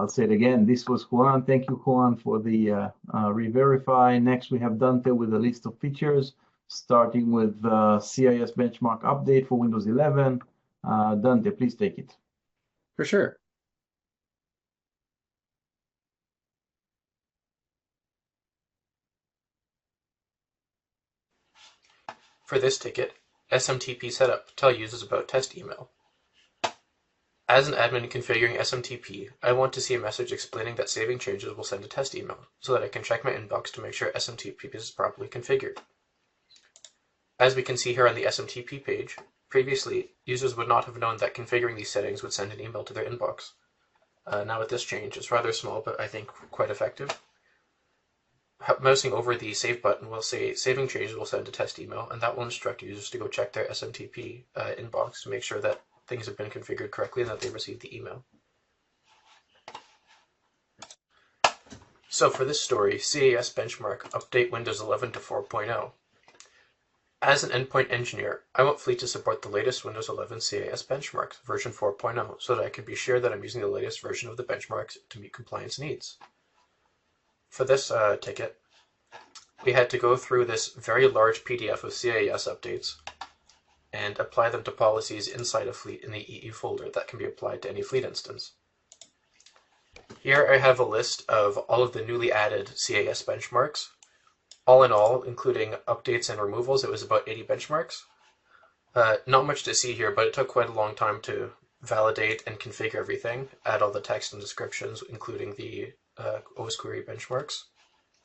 say it again. This was Juan. Thank you, Juan, for the re-verify. Next, we have Dante with a list of features, starting with CIS benchmark update for Windows 11. Dante, please take it. For sure. For this ticket, SMTP setup, tell users about test email. As an admin configuring SMTP, I want to see a message explaining that saving changes will send a test email, so that I can check my inbox to make sure SMTP is properly configured. As we can see here on the SMTP page, previously, users would not have known that configuring these settings would send an email to their inbox. Now with this change, it's rather small, but I think quite effective. Mousing over the save button will say saving changes will send a test email, and that will instruct users to go check their SMTP inbox to make sure that things have been configured correctly and that they received the email. So for this story, CAS benchmark update Windows 11 to 4.0. As an endpoint engineer, I want Fleet to support the latest Windows 11 CAS benchmarks, version 4.0, so that I can be sure that I'm using the latest version of the benchmarks to meet compliance needs. For this ticket, we had to go through this very large PDF of CAS updates and apply them to policies inside of Fleet in the EU folder that can be applied to any Fleet instance. Here I have a list of all of the newly added CAS benchmarks. All in all, including updates and removals, it was about 80 benchmarks. Not much to see here, but it took quite a long time to validate and configure everything, add all the text and descriptions, including the OS query benchmarks.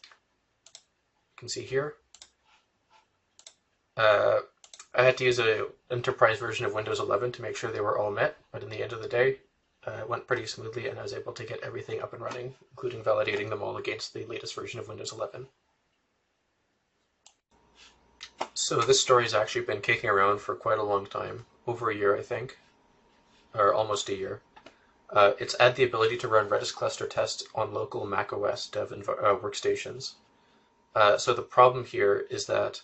You can see here. I had to use an enterprise version of Windows 11 to make sure they were all met, but in the end of the day, it went pretty smoothly and I was able to get everything up and running, including validating them all against the latest version of Windows 11. So this story has actually been kicking around for quite a long time, over a year I think, or almost a year. It's add the ability to run Redis cluster tests on local macOS dev workstations. So the problem here is that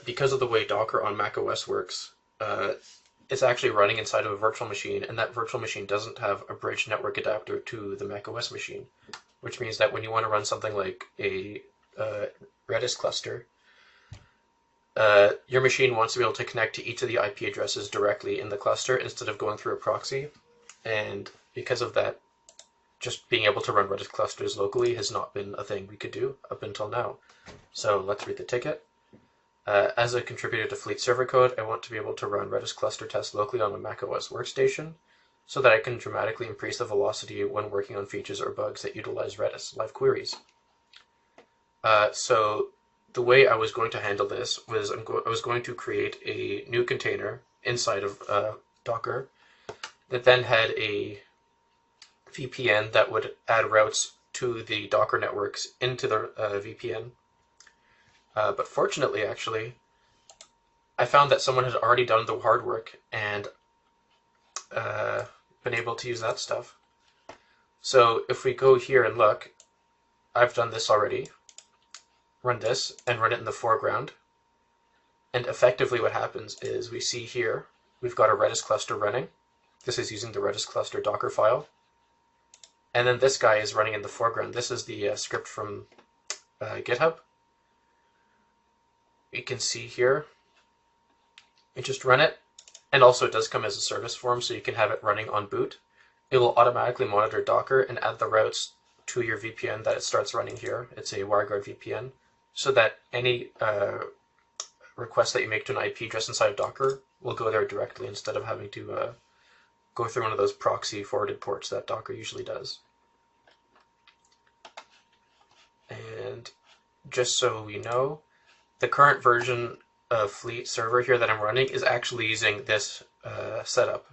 because of the way Docker on macOS works, it's actually running inside of a virtual machine, and that virtual machine doesn't have a bridge network adapter to the macOS machine, which means that when you want to run something like a Redis cluster, your machine wants to be able to connect to each of the IP addresses directly in the cluster instead of going through a proxy, and because of that, just being able to run Redis clusters locally has not been a thing we could do up until now. So let's read the ticket. As a contributor to Fleet server code, I want to be able to run Redis cluster tests locally on a macOS workstation so that I can dramatically increase the velocity when working on features or bugs that utilize Redis live queries. So the way I was going to handle this was I was going to create a new container inside of Docker that then had a VPN that would add routes to the Docker networks into the VPN. But fortunately, actually, I found that someone had already done the hard work and been able to use that stuff. So if we go here and look, I've done this already. Run this and run it in the foreground. And effectively what happens is we see here, we've got a Redis cluster running. This is using the Redis cluster Docker file. And then this guy is running in the foreground. This is the script from GitHub. You can see here, you just run it, and also it does come as a service form, so you can have it running on boot. It will automatically monitor Docker and add the routes to your VPN that it starts running here. It's a WireGuard VPN, so that any request that you make to an IP address inside of Docker will go there directly instead of having to go through one of those proxy forwarded ports that Docker usually does. And just so we know, the current version of Fleet server here that I'm running is actually using this setup.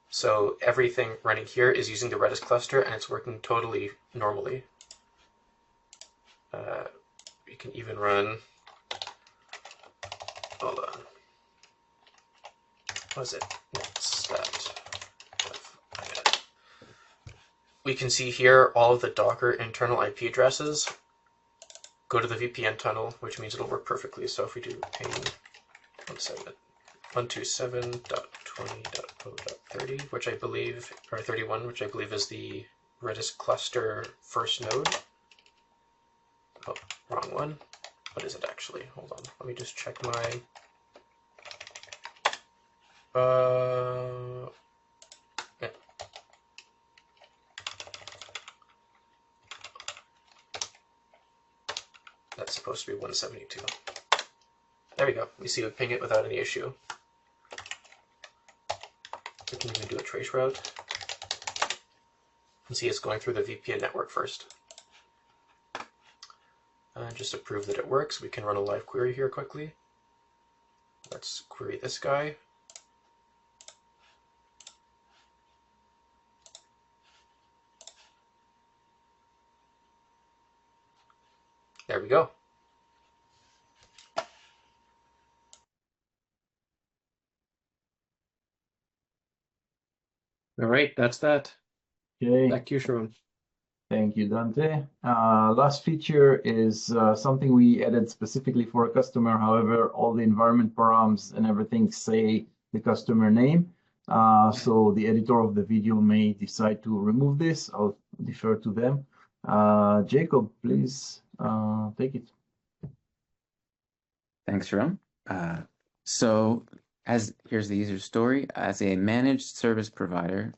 So everything running here is using the Redis cluster and it's working totally normally. We can even run, hold on, what is it? Netstat. We can see here all of the Docker internal IP addresses go to the VPN tunnel, which means it'll work perfectly. So if we do ping, one second, 127.20.0.30, which I believe, or 31, which I believe is the Redis cluster first node. Oh, wrong one. What is it actually? Hold on. Let me just check my... Yeah. That's supposed to be 172. There we go. You see we ping it without any issue. We can even do a trace route. And see it's going through the VPN network first. Just to prove that it works, we can run a live query here quickly. Let's query this guy. There we go. All right, that's that. Okay. Back to you, Sharon. Thank you, Dante. Last feature is something we added specifically for a customer. However, all the environment params and everything say the customer name. So the editor of the video may decide to remove this. I'll defer to them. Jacob, please take it. Thanks, Sharon. So here's the user story. As a managed service provider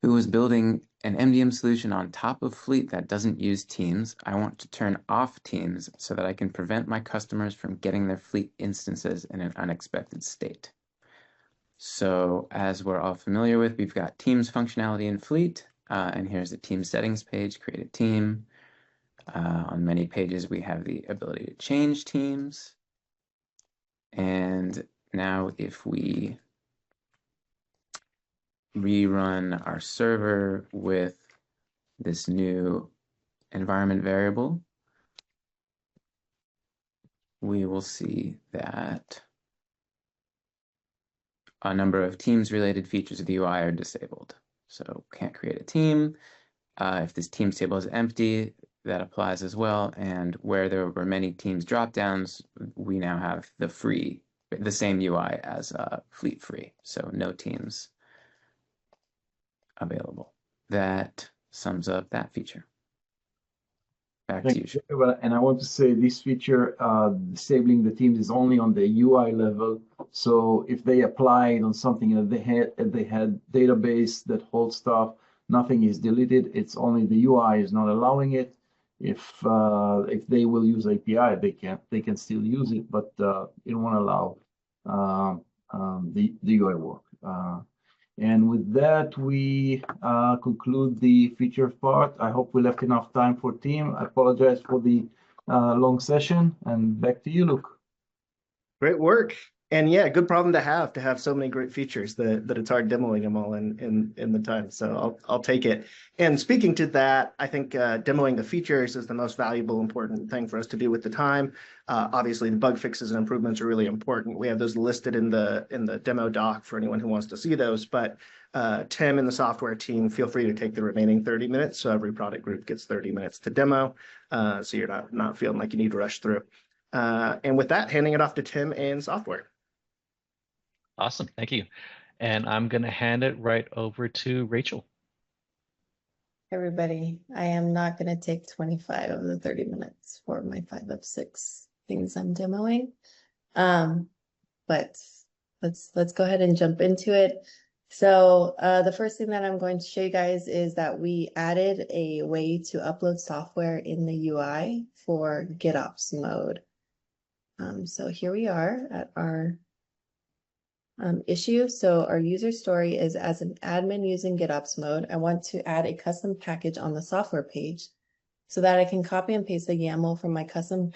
who was building an MDM solution on top of Fleet that doesn't use Teams, I want to turn off Teams so that I can prevent my customers from getting their Fleet instances in an unexpected state. So as we're all familiar with, we've got Teams functionality in Fleet, and here's the team settings page, create a team. On many pages, we have the ability to change teams. And now if we rerun our server with this new environment variable, we will see that a number of Teams-related features of the UI are disabled. So can't create a team. If this Teams table is empty, that applies as well. And where there were many Teams dropdowns, we now have the same UI as Fleet free. So no Teams available. That sums up that feature. Back to you. And I want to say this feature, disabling the teams, is only on the UI level. So if they applied on something that they had database that holds stuff, nothing is deleted. It's only the UI is not allowing it. If they will use API, they can still use it, but it won't allow the UI work. And with that, we conclude the feature part. I hope we left enough time for team. I apologize for the long session, and back to you, Luke. Great work. And yeah, good problem to have so many great features that it's hard demoing them all in the time. So I'll take it. And speaking to that, I think demoing the features is the most valuable, important thing for us to do with the time. Obviously, the bug fixes and improvements are really important. We have those listed in the demo doc for anyone who wants to see those. But Tim and the software team, feel free to take the remaining 30 minutes. So every product group gets 30 minutes to demo. So you're not feeling like you need to rush through. And with that, handing it off to Tim and software. Awesome, thank you. And I'm going to hand it right over to Rachel. Everybody, I am not going to take 25 of the 30 minutes for my 5 of 6 things I'm demoing. But let's go ahead and jump into it. So the first thing that I'm going to show you guys is that we added a way to upload software in the UI for GitOps mode. So here we are at our issue. So our user story is, as an admin using GitOps mode, I want to add a custom package on the software page so that I can copy and paste the YAML from my custom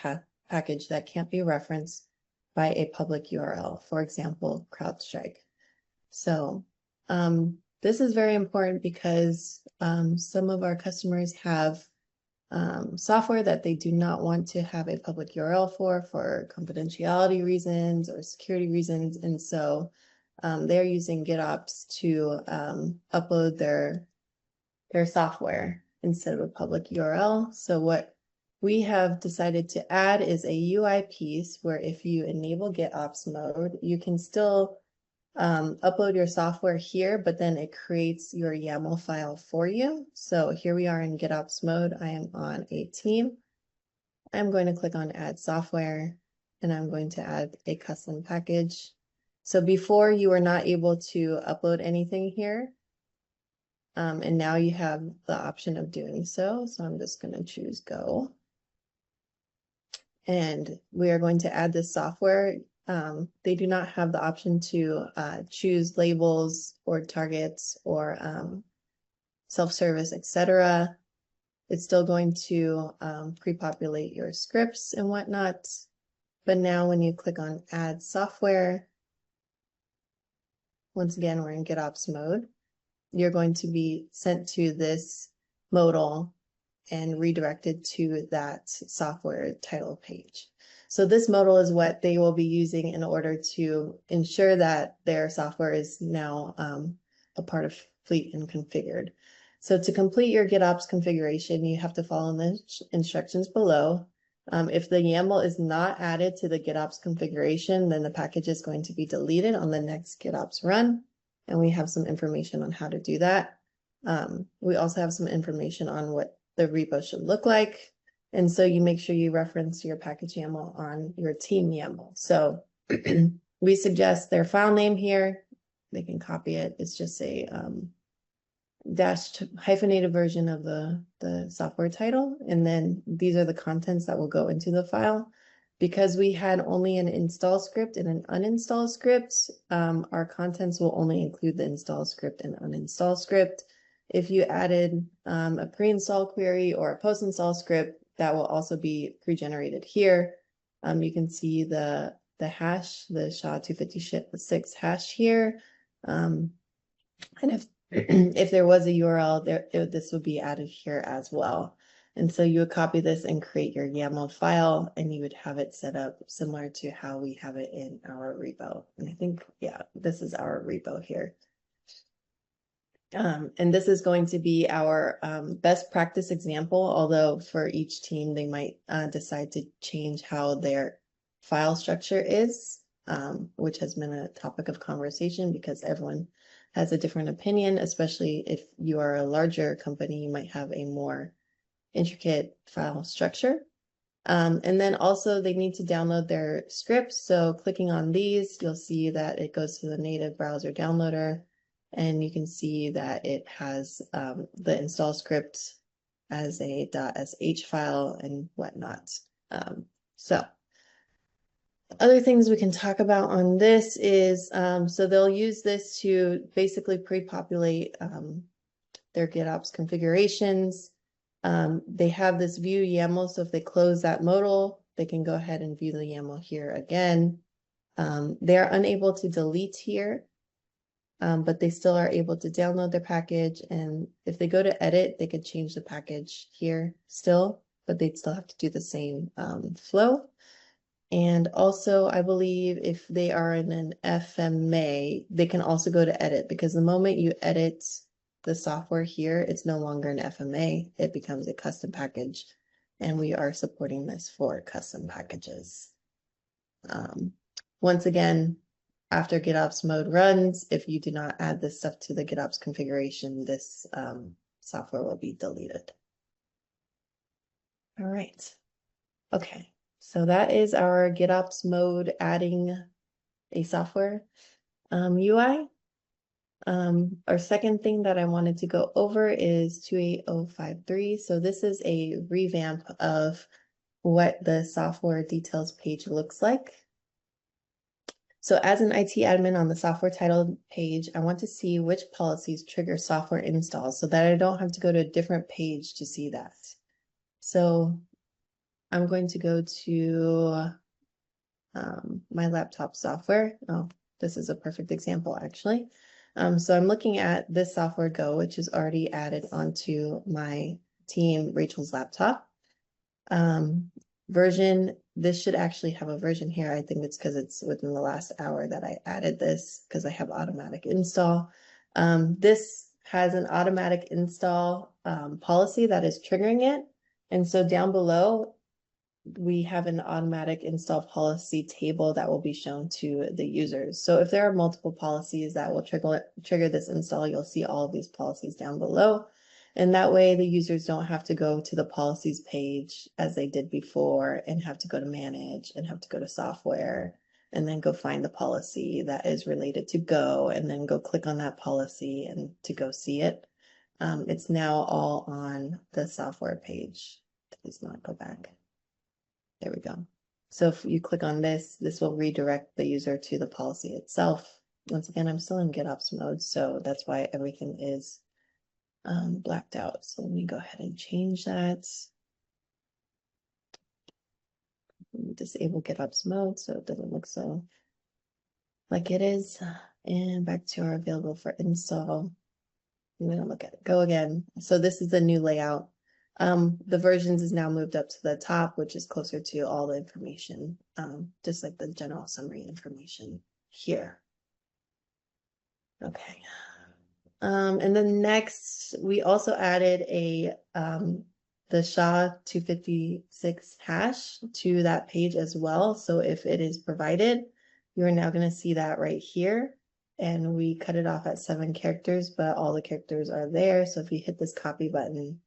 package that can't be referenced by a public URL, for example, CrowdStrike. So this is very important because some of our customers have software that they do not want to have a public URL for confidentiality reasons or security reasons. And so they're using GitOps to upload their software instead of a public URL. So what we have decided to add is a UI piece where if you enable GitOps mode, you can still upload your software here, but then it creates your YAML file for you. So here we are in GitOps mode. I am on a team. I'm going to click on add software and I'm going to add a custom package. So before you were not able to upload anything here. And now you have the option of doing so. So I'm just going to choose go. And we are going to add this software. They do not have the option to choose labels or targets or self-service, etc. It's still going to pre-populate your scripts and whatnot. But now when you click on add software, once again, we're in GitOps mode. You're going to be sent to this modal and redirected to that software title page. So this modal is what they will be using in order to ensure that their software is now a part of Fleet and configured. So to complete your GitOps configuration, you have to follow the instructions below. If the YAML is not added to the GitOps configuration, then the package is going to be deleted on the next GitOps run. And we have some information on how to do that. We also have some information on what the repo should look like. And so you make sure you reference your package YAML on your team YAML. So we suggest their file name here. They can copy it. It's just a dashed hyphenated version of the software title. And then these are the contents that will go into the file. Because we had only an install script and an uninstall script, our contents will only include the install script and uninstall script. If you added a pre-install query or a post-install script, that will also be pre-generated here. You can see the hash, the SHA-256 hash here. And if there was a URL, this would be added here as well. And so you would copy this and create your YAML file, and you would have it set up similar to how we have it in our repo. And I think, yeah, this is our repo here. And this is going to be our best practice example, although for each team, they might decide to change how their file structure is, which has been a topic of conversation because everyone has a different opinion, especially if you are a larger company, you might have a more intricate file structure. And then also they need to download their scripts. So clicking on these, you'll see that it goes to the native browser downloader, and you can see that it has the install script as a .sh file and whatnot. So other things we can talk about on this is, so they'll use this to basically pre-populate their GitOps configurations. They have this view YAML, so if they close that modal, they can go ahead and view the YAML here again. They are unable to delete here, but they still are able to download their package. And if they go to edit, they could change the package here still, but they'd still have to do the same flow. And also, I believe if they are in an FMA, they can also go to edit, because the moment you edit the software here, it's no longer an FMA, it becomes a custom package. And we are supporting this for custom packages. Once again, after GitOps mode runs, if you do not add this stuff to the GitOps configuration, this software will be deleted. All right. Okay. So that is our GitOps mode adding a software UI. Our second thing that I wanted to go over is 28053. So this is a revamp of what the software details page looks like. So as an IT admin on the software title page, I want to see which policies trigger software installs so that I don't have to go to a different page to see that. So I'm going to go to my laptop software. Oh, this is a perfect example, actually. So I'm looking at this software Go, which is already added onto my team, Rachel's laptop. Version, this should actually have a version here. I think it's because it's within the last hour that I added this because I have automatic install. This has an automatic install policy that is triggering it. And so down below, we have an automatic install policy table that will be shown to the users. So if there are multiple policies that will trigger this install, you'll see all of these policies down below. And that way the users don't have to go to the policies page as they did before and have to go to manage and have to go to software and then go find the policy that is related to Go and then go click on that policy and to go see it. It's now all on the software page. Please not go back. There we go. So if you click on this, this will redirect the user to the policy itself. Once again, I'm still in GitOps mode, so that's why everything is blacked out. So let me go ahead and change that. Disable GitOps mode so it doesn't look so like it is. And back to our available for install. I'm going to look at it. Go again. So this is the new layout. The versions is now moved up to the top, which is closer to all the information, just like the general summary information here. Okay. And then next, we also added the SHA-256 hash to that page as well. So if it is provided, you are now going to see that right here. And we cut it off at 7 characters, but all the characters are there. So if you hit this copy button,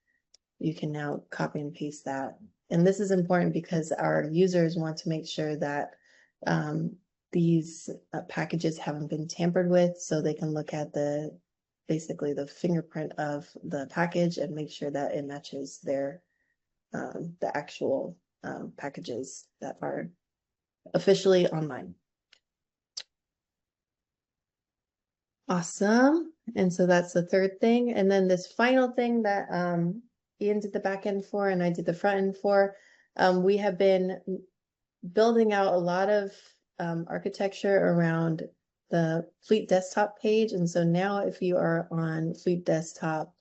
you can now copy and paste that. And this is important because our users want to make sure that these packages haven't been tampered with, so they can look at basically the fingerprint of the package and make sure that it matches their the actual packages that are officially online. Awesome. And so that's the third thing. And then this final thing that Ian did the back end for and I did the front end for, we have been building out a lot of architecture around the Fleet desktop page. And so now if you are on Fleet desktop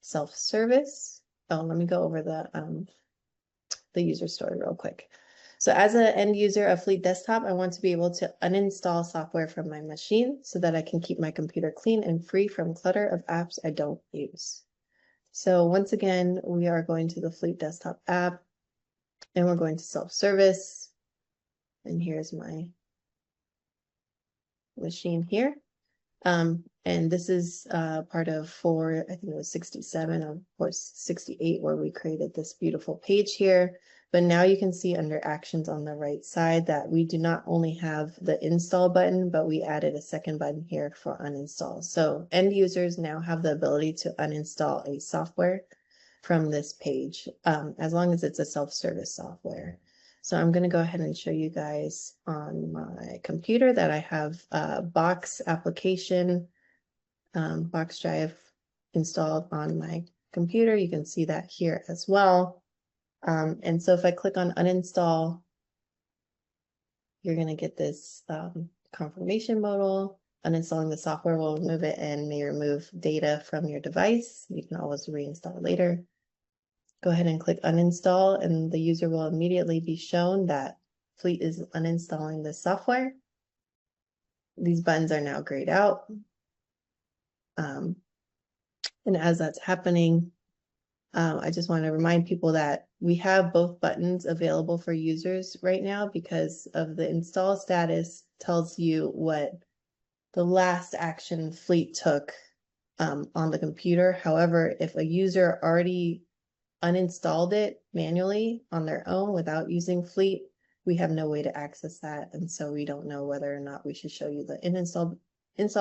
self-service, let me go over the user story real quick. So as an end user of Fleet desktop, I want to be able to uninstall software from my machine so that I can keep my computer clean and free from clutter of apps I don't use. So once again, we are going to the Fleet desktop app and we're going to self-service. And here's my machine here. And this is part of I think it was 67, of course 68, where we created this beautiful page here. But now you can see under actions on the right side that we do not only have the install button, but we added a second button here for uninstall. So end users now have the ability to uninstall a software from this page, as long as it's a self-service software. So I'm going to go ahead and show you guys on my computer that I have a Box application, Box Drive installed on my computer. You can see that here as well. And so if I click on uninstall, you're going to get this confirmation modal. Uninstalling the software will remove it and may remove data from your device. You can always reinstall later. Go ahead and click uninstall and the user will immediately be shown that Fleet is uninstalling the software. These buttons are now grayed out. And as that's happening, I just want to remind people that we have both buttons available for users right now because of the install status tells you what the last action Fleet took on the computer. However, if a user already uninstalled it manually on their own without using Fleet, we have no way to access that. And so we don't know whether or not we should show you the install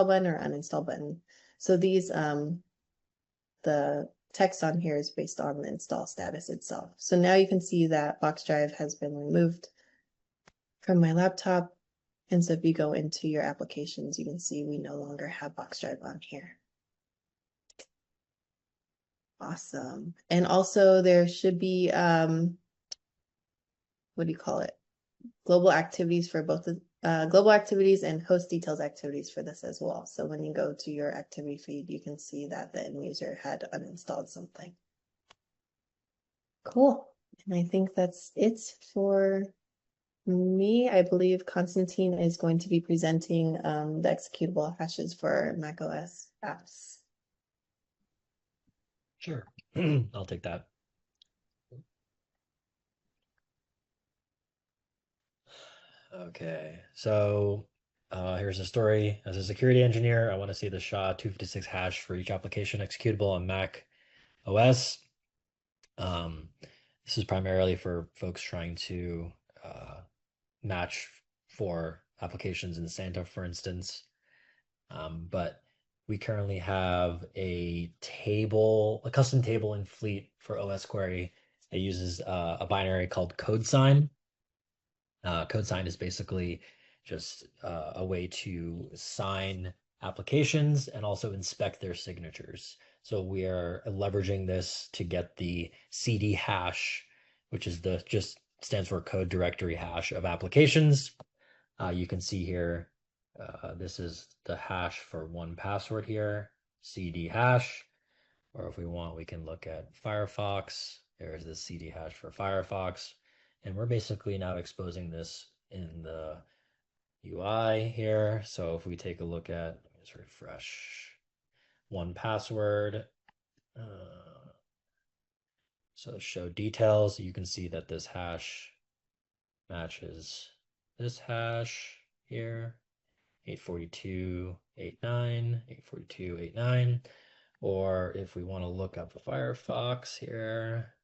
button or uninstall button. So these, the text on here is based on the install status itself. So now you can see that Box Drive has been removed from my laptop. And so if you go into your applications, you can see we no longer have Box Drive on here. Awesome. And also there should be, what do you call it? Global activities for both the global activities and host details activities for this as well. So when you go to your activity feed, you can see that the end user had uninstalled something. Cool. And I think that's it for me. I believe Constantine is going to be presenting the executable hashes for macOS apps. Sure, I'll take that. Okay, so here's a story. As a security engineer, I want to see the SHA-256 hash for each application executable on Mac OS. This is primarily for folks trying to match for applications in Santa, for instance. But we currently have a custom table in Fleet for OS query that uses a binary called CodeSign. CodeSign is basically just a way to sign applications and also inspect their signatures. So we are leveraging this to get the CD hash, which is just stands for code directory hash of applications. You can see here, this is the hash for 1Password here, CD hash. Or if we want, we can look at Firefox. There's the CD hash for Firefox. And we're basically now exposing this in the UI here. So if we take a look at, let me just refresh, 1Password. So show details, you can see that this hash matches this hash here, 842.89, 842.89. Or if we want to look up Firefox here,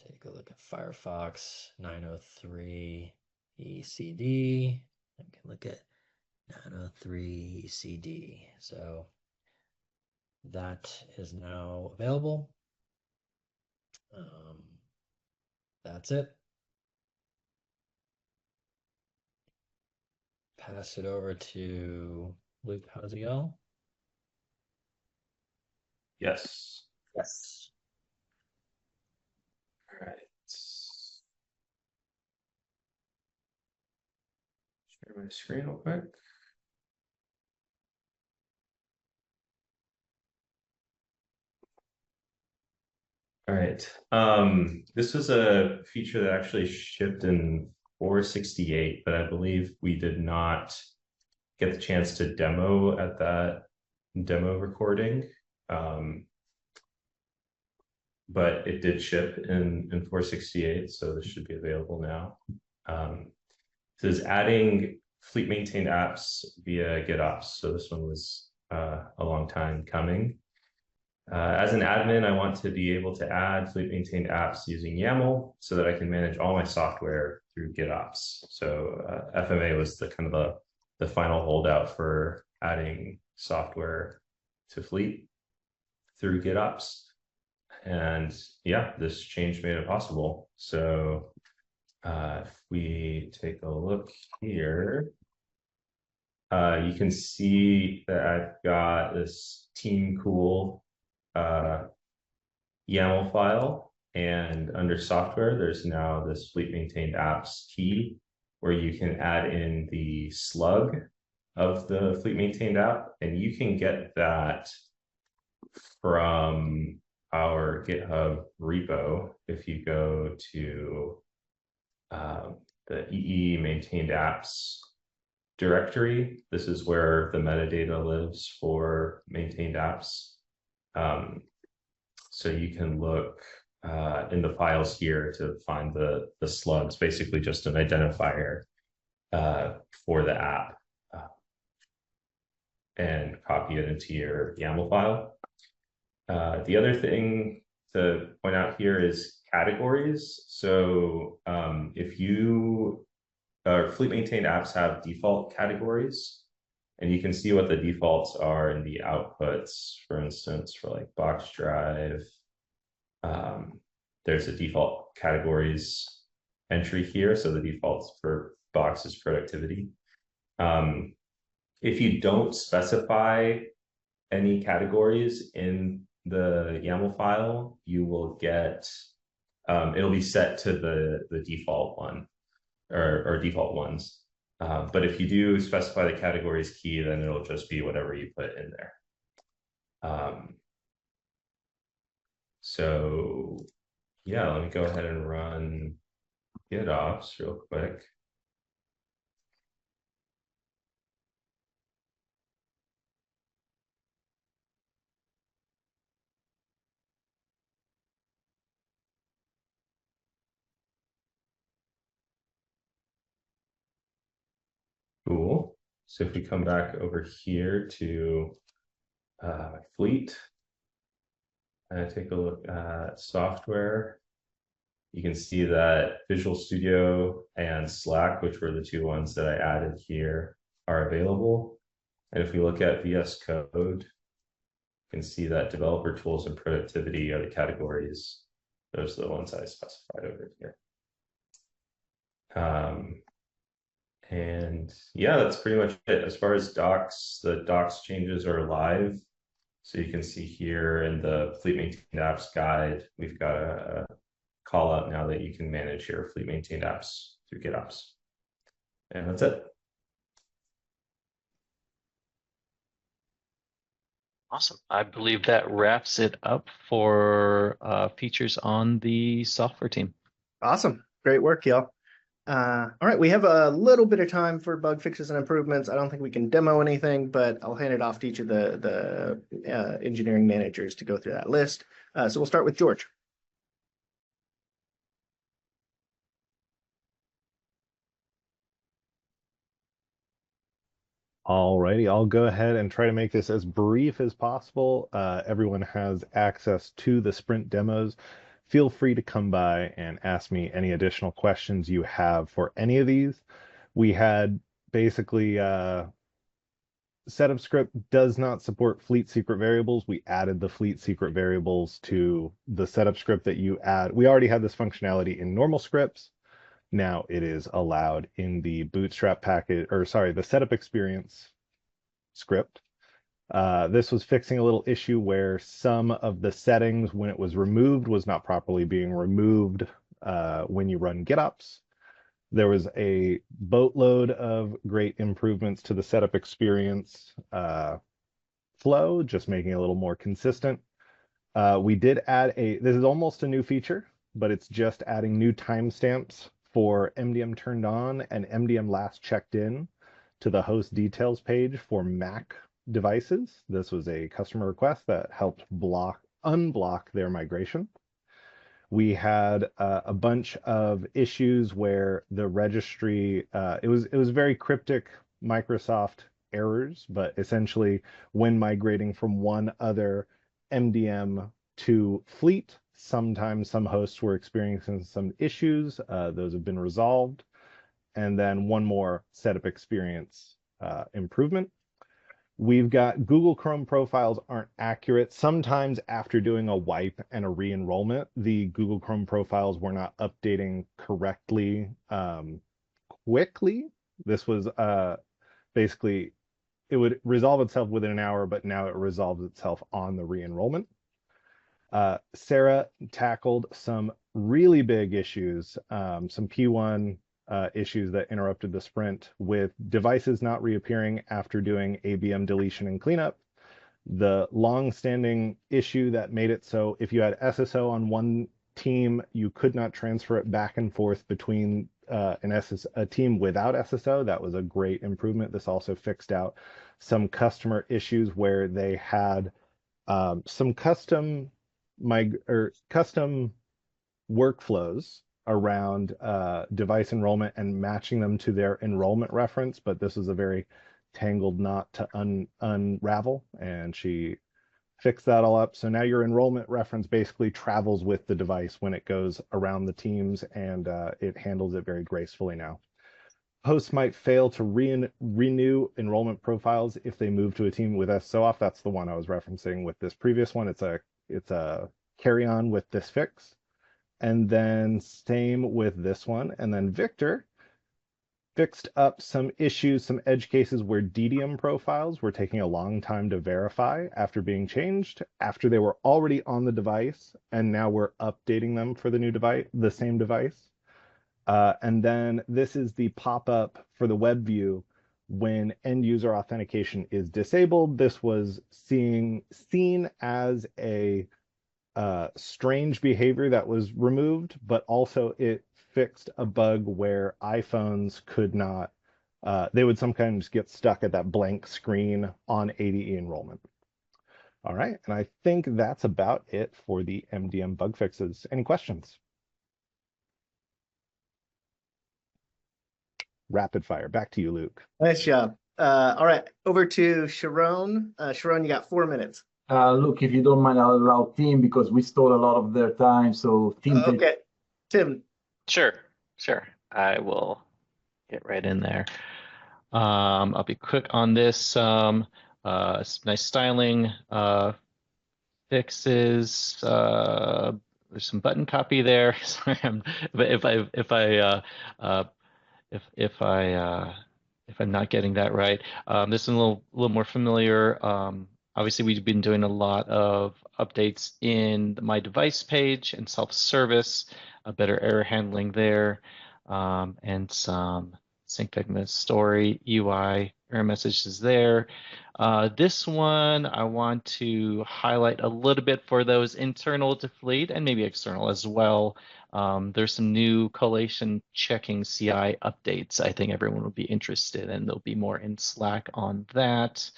take a look at Firefox 903 ECD. I can look at 903 ECD. So that is now available. That's it. Pass it over to Luke Haziel. Yes. Yes. All right. Share my screen real quick. All right. This was a feature that actually shipped in 468, but I believe we did not get the chance to demo at that demo recording. But it did ship in 468, so this should be available now. This is adding fleet maintained apps via GitOps. So this one was a long time coming. As an admin, I want to be able to add fleet maintained apps using YAML so that I can manage all my software through GitOps. So FMA was the kind of the final holdout for adding software to Fleet through GitOps. And yeah, this change made it possible. So if we take a look here, you can see that I've got this team cool YAML file, and under software, there's now this fleet maintained apps key where you can add in the slug of the fleet maintained app, and you can get that from our GitHub repo. If you go to the EE maintained apps directory, this is where the metadata lives for maintained apps. So you can look in the files here to find the slugs, basically just an identifier for the app, and copy it into your YAML file. The other thing to point out here is categories. So if you fleet maintained apps have default categories, and you can see what the defaults are in the outputs, for instance, for like box drive. There's a default categories entry here. So the defaults for box is productivity. If you don't specify any categories in the YAML file, you will get, it'll be set to the default one or default ones. But if you do specify the categories key, then it'll just be whatever you put in there. So yeah, let me go ahead and run GitOps real quick. So if we come back over here to Fleet, and take a look at software, you can see that Visual Studio and Slack, which were the two ones that I added here, are available. And if we look at VS Code, you can see that developer tools and productivity are the categories. Those are the ones I specified over here. And yeah, that's pretty much it. As far as docs, the docs changes are live. So you can see here in the Fleet Maintained Apps guide, we've got a call out now that you can manage your Fleet Maintained Apps through GitOps. And that's it. Awesome. I believe that wraps it up for features on the software team. Awesome. Great work, y'all. All right, we have a little bit of time for bug fixes and improvements. I don't think we can demo anything, but I'll hand it off to each of the engineering managers to go through that list. So we'll start with George. Alrighty, I'll go ahead and try to make this as brief as possible. Everyone has access to the sprint demos. Feel free to come by and ask me any additional questions you have for any of these. We had basically setup script does not support fleet secret variables. We added the fleet secret variables to the setup script that you add. We already had this functionality in normal scripts. Now it is allowed in the Bootstrap package, or sorry, the setup experience script. This was fixing a little issue where some of the settings, when it was removed, was not properly being removed when you run GitOps. There was a boatload of great improvements to the setup experience flow, just making it a little more consistent. We did add this is almost a new feature, but it's just adding new timestamps for MDM turned on and MDM last checked in to the host details page for Mac devices. This was a customer request that helped unblock their migration. We had a bunch of issues where the registry, it was very cryptic Microsoft errors, but essentially when migrating from one other MDM to Fleet, sometimes some hosts were experiencing some issues. Those have been resolved. And then one more setup experience improvement. We've got Google Chrome profiles aren't accurate. Sometimes after doing a wipe and a re-enrollment, the Google Chrome profiles were not updating correctly quickly. This was basically, it would resolve itself within an hour, but now it resolves itself on the re-enrollment. Sarah tackled some really big issues, some P1 issues that interrupted the sprint with devices not reappearing after doing ABM deletion and cleanup. The long-standing issue that made it so if you had SSO on one team, you could not transfer it back and forth between a team without SSO. That was a great improvement. This also fixed out some customer issues where they had some custom workflows around device enrollment and matching them to their enrollment reference, but this is a very tangled knot to unravel, and she fixed that all up. So now your enrollment reference basically travels with the device when it goes around the teams, and it handles it very gracefully now. Hosts might fail to renew enrollment profiles if they move to a team with SSO off. That's the one I was referencing with this previous one. It's a carry on with this fix. And then same with this one. And then Victor fixed up some issues, some edge cases where DDM profiles were taking a long time to verify after being changed, after they were already on the device, and now we're updating them for the new device, the same device. And then this is the pop-up for the web view when end user authentication is disabled. This was seen as a strange behavior that was removed, but also it fixed a bug where iPhones could not, they would sometimes get stuck at that blank screen on ADE enrollment. All right, and I think that's about it for the MDM bug fixes. Any questions? Rapid fire, back to you, Luke. Nice job. All right, over to Sharon. Sharon, you got 4 minutes. Look, if you don't mind, I'll allow Tim because we stole a lot of their time. So Tim, Okay, Tim. Sure. I will get right in there. I'll be quick on this. Nice styling fixes. There's some button copy there. Sorry, if I'm not getting that right. This is a little more familiar. Obviously, we've been doing a lot of updates in the My Device page and self-service, a better error handling there, and some SyncFigma story UI error messages there. This one I want to highlight a little bit for those internal to Fleet and maybe external as well. There's some new collation checking CI updates I think everyone will be interested in. There'll be more in Slack on that.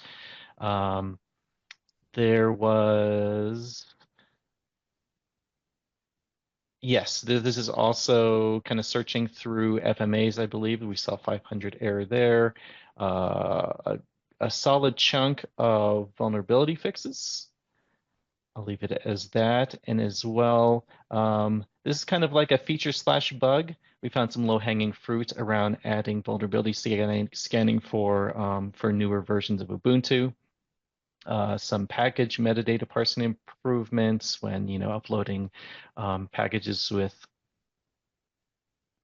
There was, yes, this is also kind of searching through FMAs, I believe. We saw 500 error there. A solid chunk of vulnerability fixes. I'll leave it as that. And as well, this is kind of like a feature / bug. We found some low-hanging fruit around adding vulnerability scanning for newer versions of Ubuntu. Some package metadata parsing improvements when uploading packages with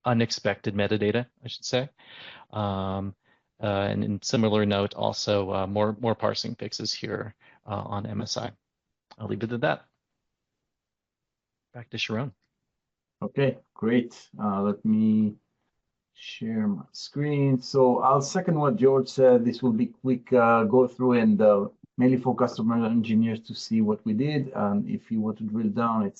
unexpected metadata, I should say. And in similar note, also more parsing fixes here on MSI. I'll leave it at that. Back to Sharon. Okay, great. Let me share my screen. So I'll second what George said. This will be quick go through and mainly for customer engineers to see what we did. And if you want to drill down,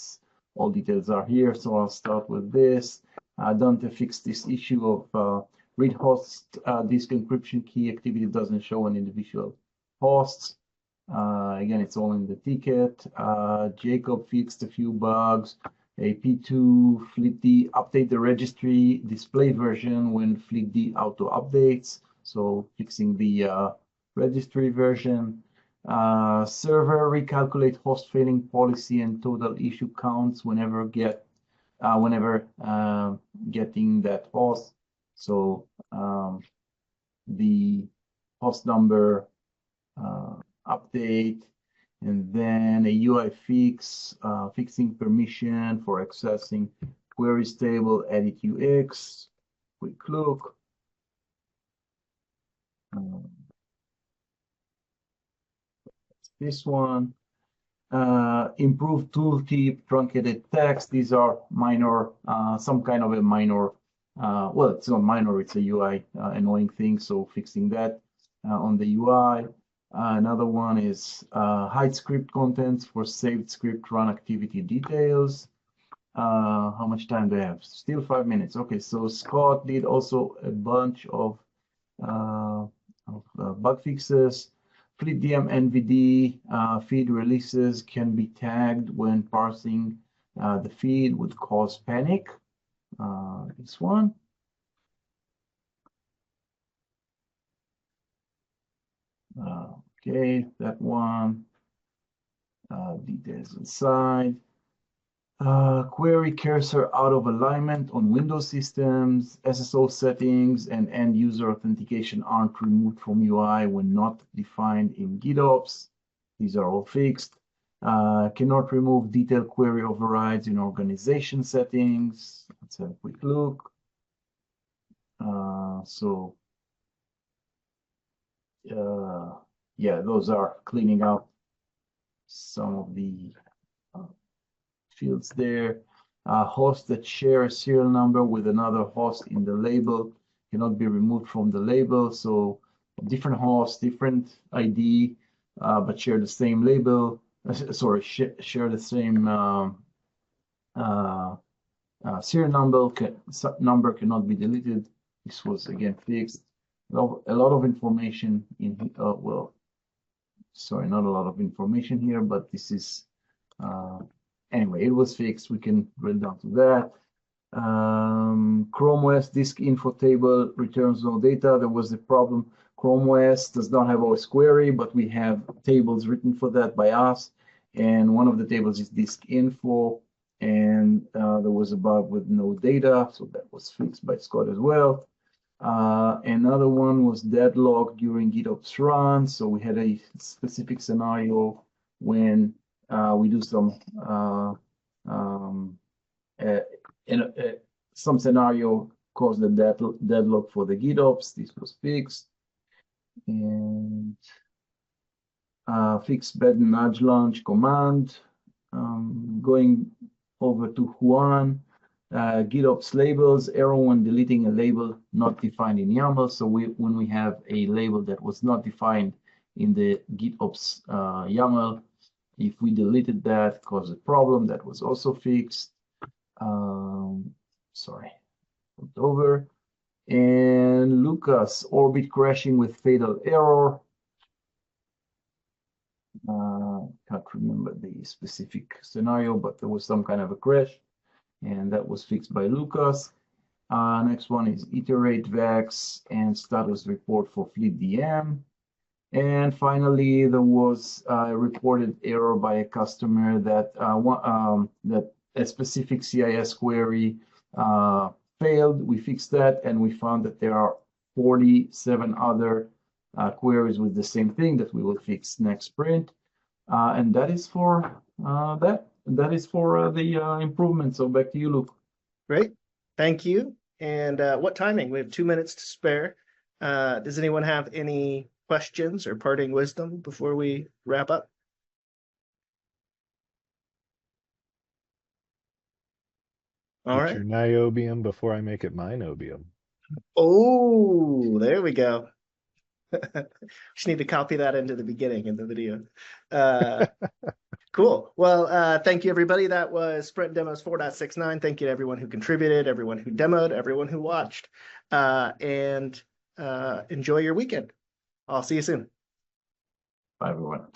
all details are here. So I'll start with this. Dante fixed this issue of read host disk encryption key activity doesn't show on individual hosts. Again, it's all in the ticket. Jacob fixed a few bugs. AP2 FleetD update the registry display version when FleetD auto updates. So fixing the registry version. Server recalculate host failing policy and total issue counts whenever getting that host. So the host number update, and then a UI fix, fixing permission for accessing queries table, edit UX, quick look. This one, improved tooltip, truncated text. These are minor, some kind of a minor, well, it's not minor, it's a UI annoying thing. So fixing that on the UI. Another one is hide script contents for saved script run activity details. How much time do I have? Still 5 minutes. Okay, so Scott did also a bunch of bug fixes. FleetDM NVD feed releases can be tagged when parsing the feed would cause panic. This one. Okay, that one. Details inside. Query cursor out of alignment on Windows systems. SSO settings and end user authentication aren't removed from UI when not defined in GitOps. These are all fixed. Cannot remove detailed query overrides in organization settings. Let's have a quick look. Yeah, those are cleaning out some of the fields there. Hosts that share a serial number with another host in the label cannot be removed from the label. So different hosts, different ID, but share the same label. Sorry, share the same serial number cannot be deleted. This was again fixed. A lot of information in well, sorry, not a lot of information here, but this is anyway, it was fixed. We can drill down to that. Chrome OS disk info table returns no data. There was a problem. Chrome OS does not have OS query, but we have tables written for that by us. And one of the tables is disk info. And there was a bug with no data, so that was fixed by Scott as well. Another one was deadlock during GitOps run. So we had a specific scenario when we do some some scenario caused the deadlock for the GitOps. This was fixed. And fix bad nudge launch command. Going over to Juan, GitOps labels, error when deleting a label not defined in YAML. So when we have a label that was not defined in the GitOps YAML, if we deleted that, caused a problem. That was also fixed. Sorry, over. And Lucas, orbit crashing with fatal error. Can't remember the specific scenario, but there was some kind of a crash, and that was fixed by Lucas. Next one is iterate vex and status report for fleet DM. And finally, there was a reported error by a customer that that a specific CIS query failed. We fixed that, and we found that there are 47 other queries with the same thing that we will fix next sprint. And that is for that. That is for the improvement. So back to you, Luke. Great, thank you. And what timing? We have 2 minutes to spare. Does anyone have any questions or parting wisdom before we wrap up? All Get right. your niobium before I make it my nobium. Oh, there we go. Just need to copy that into the beginning in the video. Cool. Well, thank you, everybody. That was Sprint Demos 4.69. Thank you to everyone who contributed, everyone who demoed, everyone who watched. And enjoy your weekend. I'll see you soon. Bye, everyone.